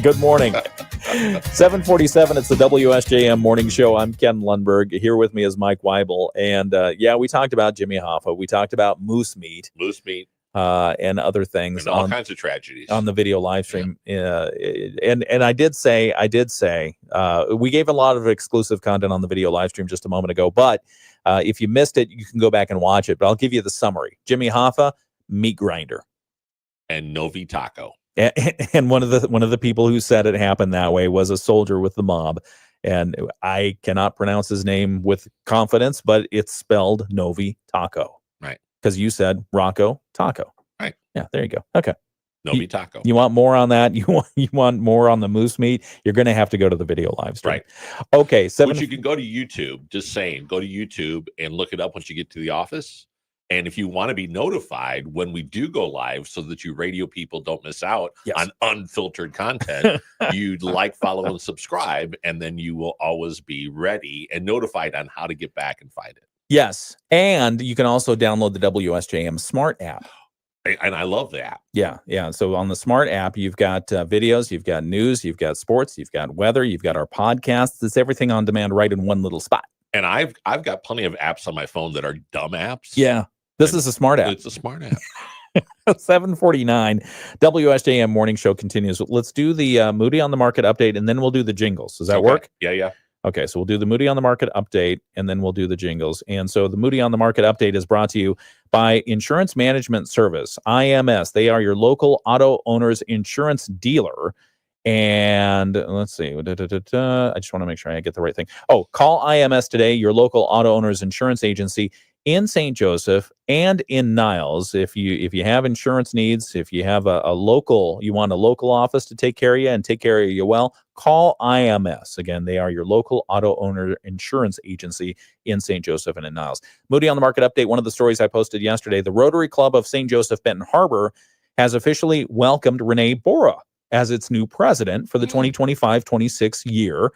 Good morning. 7:47. It's the WSJM morning show. I'm Ken Lundberg. Here with me is Mike Weibel. And we talked about Jimmy Hoffa. We talked about moose meat. And other things. And all kinds of tragedies. On the video live stream. And I did say, we gave a lot of exclusive content on the video live stream just a moment ago. But if you missed it, you can go back and watch it. But I'll give you the summary. Jimmy Hoffa, meat grinder. And Novi Taco. And one of the people who said it happened that way was a soldier with the mob. And I cannot pronounce his name with confidence, but it's spelled Novi Taco. Right. Because you said Rocco Taco. Right. Yeah, there you go. Okay. Novi Taco. You want more on that? You want more on the moose meat? You're going to have to go to the video live stream. Right. Okay. Which you can go to YouTube, just saying, go to YouTube and look it up once you get to the office. And if you want to be notified when we do go live so that you radio people don't miss out on unfiltered content, you'd like, follow, and subscribe, and then you will always be ready and notified on how to get back and find it. Yes. And you can also download the WSJM Smart app. And I love the app. Yeah. Yeah. So on the Smart app, you've got videos, you've got news, you've got sports, you've got weather, you've got our podcasts. It's everything on demand right in one little spot. And I've got plenty of apps on my phone that are dumb apps. Yeah. This is a smart app. It's a smart app. 7:49. WSJM morning show continues. Let's do the Moody on the market update, and then we'll do the jingles. Does that work? Yeah. Okay, so we'll do the Moody on the market update, and then we'll do the jingles. And so the Moody on the market update is brought to you by Insurance Management Service, IMS. They are your local auto owner's insurance dealer. And let's see. I just want to make sure I get the right thing. Oh, call IMS today, your local auto owner's insurance agency. in St. Joseph and in Niles. If you have insurance needs, if you have you want a local office to take care of you and take care of you well, call IMS. Again, they are your local auto owner insurance agency in St. Joseph and in Niles. Moody on the Market update. One of the stories I posted yesterday, the Rotary Club of St. Joseph Benton Harbor has officially welcomed Renee Bora as its new president for the 2025-26 year.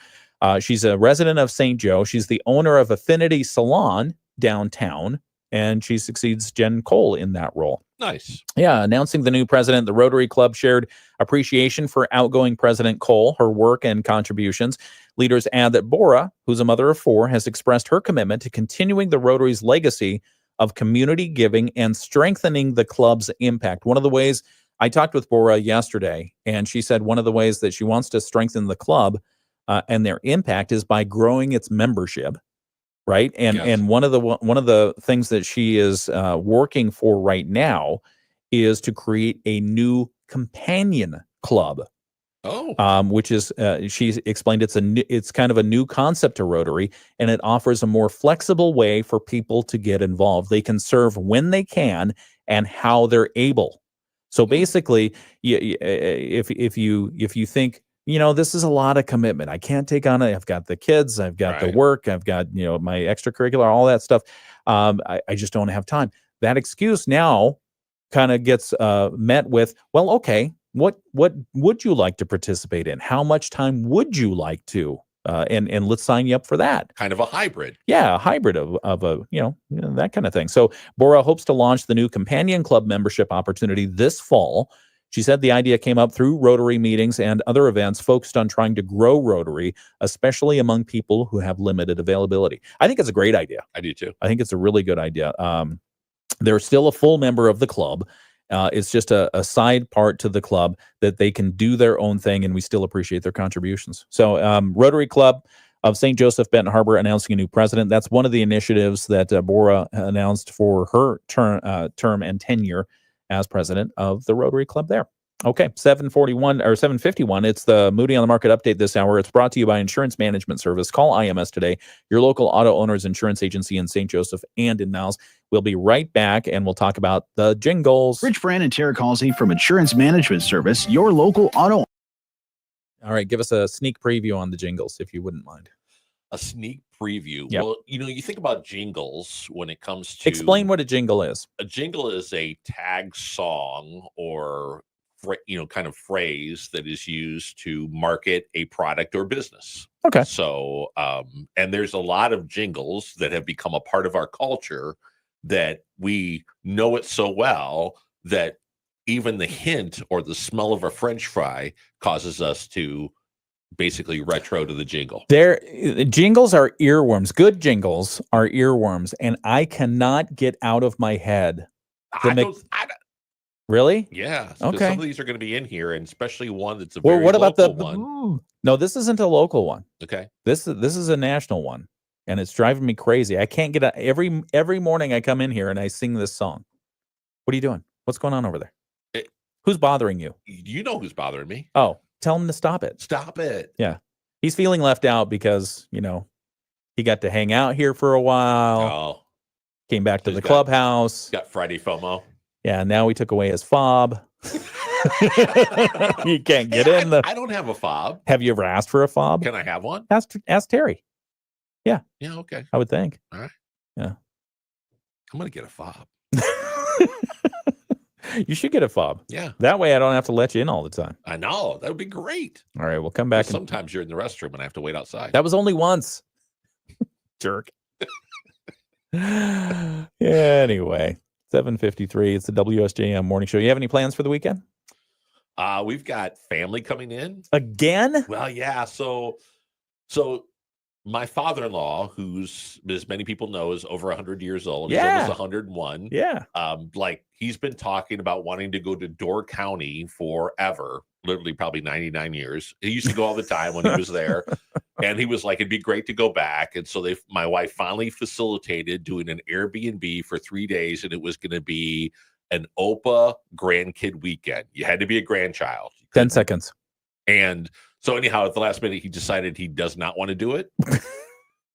She's a resident of St. Joe. She's the owner of Affinity Salon downtown, and she succeeds Jen Cole in that role. Nice. Yeah, announcing the new president, the Rotary Club shared appreciation for outgoing President Cole, her work and contributions. Leaders add that Bora, who's a mother of 4, has expressed her commitment to continuing the Rotary's legacy of community giving and strengthening the club's impact. One of the ways I talked with Bora yesterday, and she said one of the ways that she wants to strengthen the club and their impact is by growing its membership. Right. And one of the things that she is working for right now is to create a new companion club. Which is she explained it's kind of a new concept to Rotary, and it offers a more flexible way for people to get involved. They can serve when they can and how they're able. So basically, if you think, this is a lot of commitment, I can't take on it. I've got the kids, I've got the work, I've got, my extracurricular, all that stuff. I just don't have time. That excuse now kind of gets met with, well, okay, what would you like to participate in? How much time would you like to? And let's sign you up for that. Kind of a hybrid. Yeah, a hybrid of a, that kind of thing. So Bora hopes to launch the new companion club membership opportunity this fall. She said the idea came up through Rotary meetings and other events focused on trying to grow Rotary, especially among people who have limited availability. I think it's a great idea. I do too. I think it's a really good idea. They're still a full member of the club. It's just a side part to the club that they can do their own thing, and we still appreciate their contributions. So Rotary Club of St. Joseph Benton Harbor announcing a new president. That's one of the initiatives that Bora announced for her term and tenure as president of the Rotary Club there. Okay, 7:51. It's the Moody on the Market update this hour. It's brought to you by Insurance Management Service. Call IMS today, your local auto owner's insurance agency in St. Joseph and in Niles. We'll be right back, and we'll talk about the jingles. Rich Fran and Tara Halsey from Insurance Management Service, your local auto. All right, give us a sneak preview on the jingles, if you wouldn't mind. A sneak preview. Yep. Well, you think about jingles when it comes to... Explain what a jingle is. A jingle is a tag song or kind of phrase that is used to market a product or business. Okay. So, and there's a lot of jingles that have become a part of our culture that we know it so well that even the hint or the smell of a French fry causes us to basically retro to the jingle. Jingles are earworms. Good jingles are earworms, and I cannot get out of my head. Really? Yeah. Okay. Some of these are going to be in here, and especially one that's a Well, very what about local the one. No, this isn't a local one. Okay. This is a national one, and it's driving me crazy. I can't get out. Every morning I come in here and I sing this song. What are you doing? What's going on over there? Who's bothering you? You know who's bothering me. Oh, tell him to stop it. Stop it. Yeah. He's feeling left out because, he got to hang out here for a while. Oh. Came back to the clubhouse. Got Friday FOMO. Yeah, now we took away his fob. You can't get in. I don't have a fob. Have you ever asked for a fob? Can I have one? Ask Terry. Yeah. Yeah, okay. I would think. All right. Yeah. I'm going to get a fob. You should get a fob. Yeah. That way I don't have to let you in all the time. I know. That would be great. All right, we'll come back. Sometimes you're in the restroom and I have to wait outside. That was only once. Jerk. Anyway, 7:53. It's the WSJM Morning Show. You have any plans for the weekend? We've got family coming in. Again? Well, yeah. So my father-in-law, who's, as many people know, is over 100 years old. He's almost 101. Yeah. He's been talking about wanting to go to Door County forever, literally probably 99 years. He used to go all the time when he was there. And he was like, it'd be great to go back. And so my wife finally facilitated doing an Airbnb for 3 days. And it was going to be an OPA grandkid weekend. You had to be a grandchild. 10 seconds. And so anyhow, at the last minute, he decided he does not want to do it.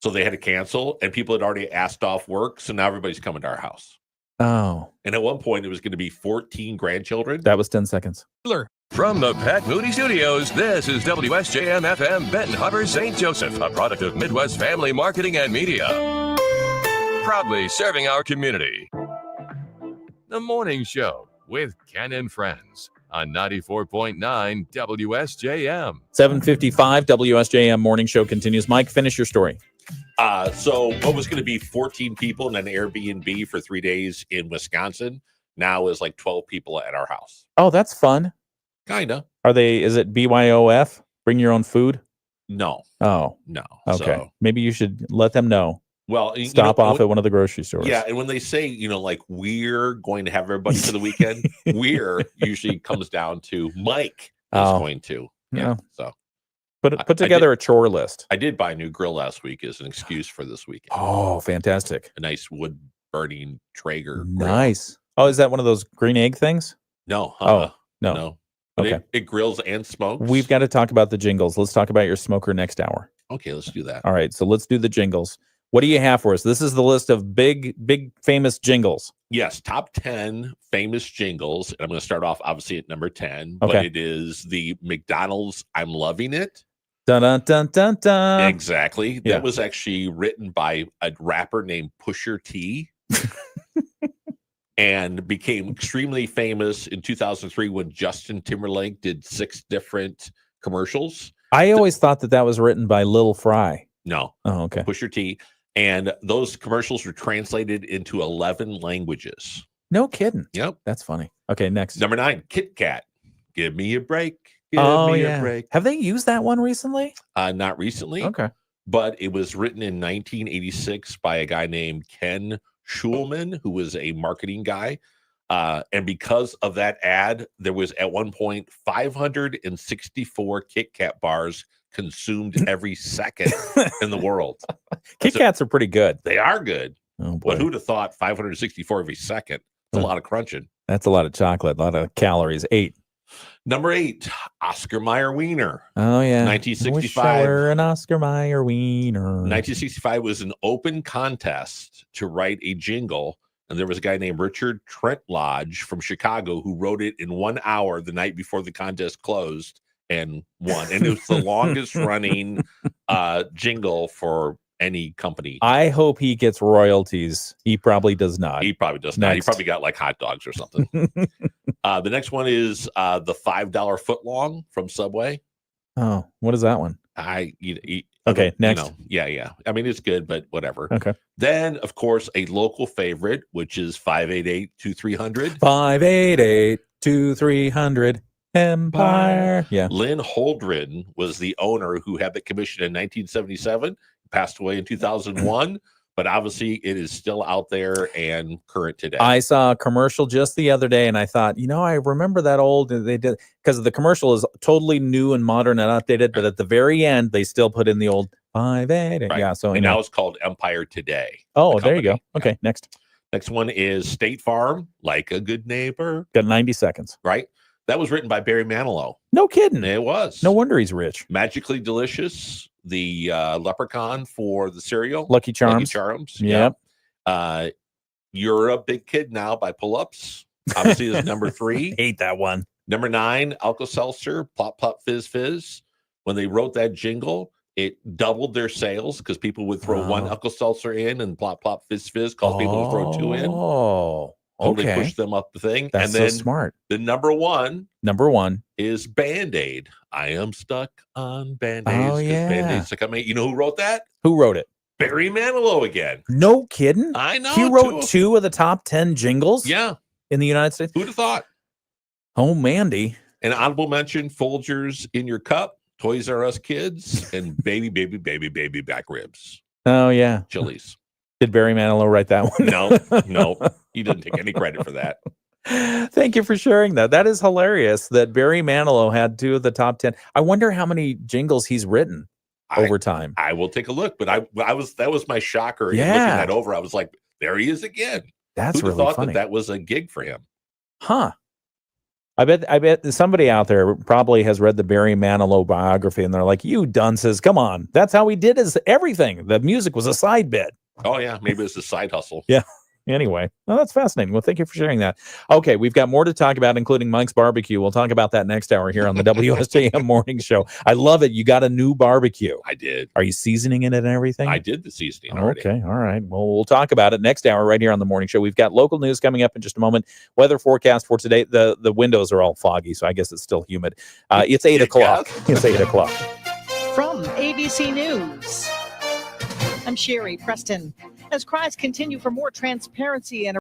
So they had to cancel, and people had already asked off work. So now everybody's coming to our house. Oh. And at one point, it was going to be 14 grandchildren. That was 10 seconds. From the Pat Moody Studios, this is WSJM FM Benton Harbor, St. Joseph, a product of Midwest Family Marketing and Media. Proudly serving our community. The Morning Show with Ken and Friends on 94.9 WSJM. 7:55 WSJM Morning Show continues. Mike, finish your story. So what was going to be 14 people in an Airbnb for 3 days in Wisconsin now is like 12 people at our house. Oh, that's fun. Kinda. Is it BYOF? Bring your own food? No. Oh. No. Okay. So, Maybe you should let them know. well, Stop off at one of the grocery stores. Yeah, and when they say, like, we're going to have everybody for the weekend, we're usually comes down to Mike is going to. Yeah. So Put together a chore list. I did buy a new grill last week as an excuse for this weekend. Oh, fantastic. A nice wood burning Traeger grill. Nice. Oh, is that one of those green egg things? No. No. But Okay. it grills and smokes. We've got to talk about the jingles. Let's talk about your smoker next hour. Okay, let's do that. All right, so let's do the jingles. What do you have for us? This is the list of big famous jingles. Yes, top 10 famous jingles. And I'm going to start off obviously at number 10, Okay. but it is the McDonald's I'm Loving It. Dun dun dun dun dun. Exactly. Yeah. That was actually written by a rapper named Pusha T. And became extremely famous in 2003 when Justin Timberlake did 6 different commercials. I always thought that was written by Lil Fry. No. Oh, okay. Pusha T. And those commercials were translated into 11 languages. No kidding. Yep. That's funny. Okay, next. Number 9, Kit Kat. Give me a break. Give me a break. Have they used that one recently? Not recently. Okay. But it was written in 1986 by a guy named Ken Schulman, who was a marketing guy. And because of that ad, there was at one point 564 Kit Kat bars consumed every second in the world. Kit Kats are pretty good. They are good. Oh, boy. But who'd have thought 564 every second? It's a lot of crunching. That's a lot of chocolate, a lot of calories. 8. Number 8, Oscar Mayer Wiener. Oh, yeah. 1965. An Oscar Mayer Wiener. 1965 was an open contest to write a jingle. And there was a guy named Richard Trent Lodge from Chicago who wrote it in 1 hour the night before the contest closed and won. And it was the longest running jingle for any company. I hope he gets royalties. He probably does not. He probably does not. He probably got like hot dogs or something. The next one is the $5 footlong from Subway. Oh, what is that one? Okay, next. Yeah. I mean, it's good, but whatever. Okay. Then, of course, a local favorite, which is 588-2300. 588-2300 Empire. Yeah. Lynn Holdren was the owner who had the commission in 1977. Passed away in 2001. But obviously, it is still out there and current today. I saw a commercial just the other day, and I thought, I remember that old. They did because the commercial is totally new and modern and updated, but at the very end, they still put in the old 588. Right. Yeah, so and now it's called Empire Today. Oh, there you go. Okay, next. Next one is State Farm, Like a Good Neighbor. Got 90 seconds. Right. That was written by Barry Manilow. No kidding. It was. No wonder he's rich. Magically Delicious, the leprechaun for the cereal. Lucky Charms. Lucky Charms. Yep. You're a Big Kid Now by Pull-Ups. Obviously is number 3. Hate that one. Number 9, Alka-Seltzer, Plop Plop Fizz Fizz. When they wrote that jingle, it doubled their sales because people would throw one Alka-Seltzer in and Plop Plop Fizz Fizz caused people to throw 2 in. Oh, Totally okay. pushed them up the thing. That's and then so smart. The number one is Band-Aid. I am stuck on Band-Aids. Oh, yeah. Band-Aids stuck on me. You know who wrote that? Who wrote it? Barry Manilow again. No kidding. I know. He wrote 2 of the top 10 jingles. Yeah. In the United States. Who'd have thought? Oh, Mandy. An honorable mention: Folgers in Your Cup, Toys R Us Kids, and Baby Back Ribs. Oh yeah, Chili's. Did Barry Manilow write that one? No, he didn't take any credit for that. Thank you for sharing that. That is hilarious that Barry Manilow had 2 of the top 10. I wonder how many jingles he's written over time. I will take a look, but that was my shocker. Yeah. Looking that over, I was like, there he is again. That's Who'd have really thought funny. that was a gig for him. Huh. I bet somebody out there probably has read the Barry Manilow biography, and they're like, "You dunces, come on! That's how he did his everything. The music was a side bit." Oh yeah, maybe it's a side hustle. Yeah. Anyway, well, that's fascinating. Well, thank you for sharing that. Okay, we've got more to talk about, including Mike's barbecue. We'll talk about that next hour here on the WSJM Morning Show. I love it. You got a new barbecue. I did. Are you seasoning it and everything? I did the seasoning already. Okay, all right. Well, we'll talk about it next hour right here on the Morning Show. We've got local news coming up in just a moment. Weather forecast for today. The windows are all foggy, so I guess it's still humid. It's 8 o'clock. It's 8 o'clock. From ABC News, I'm Sherry Preston. As cries continue for more transparency and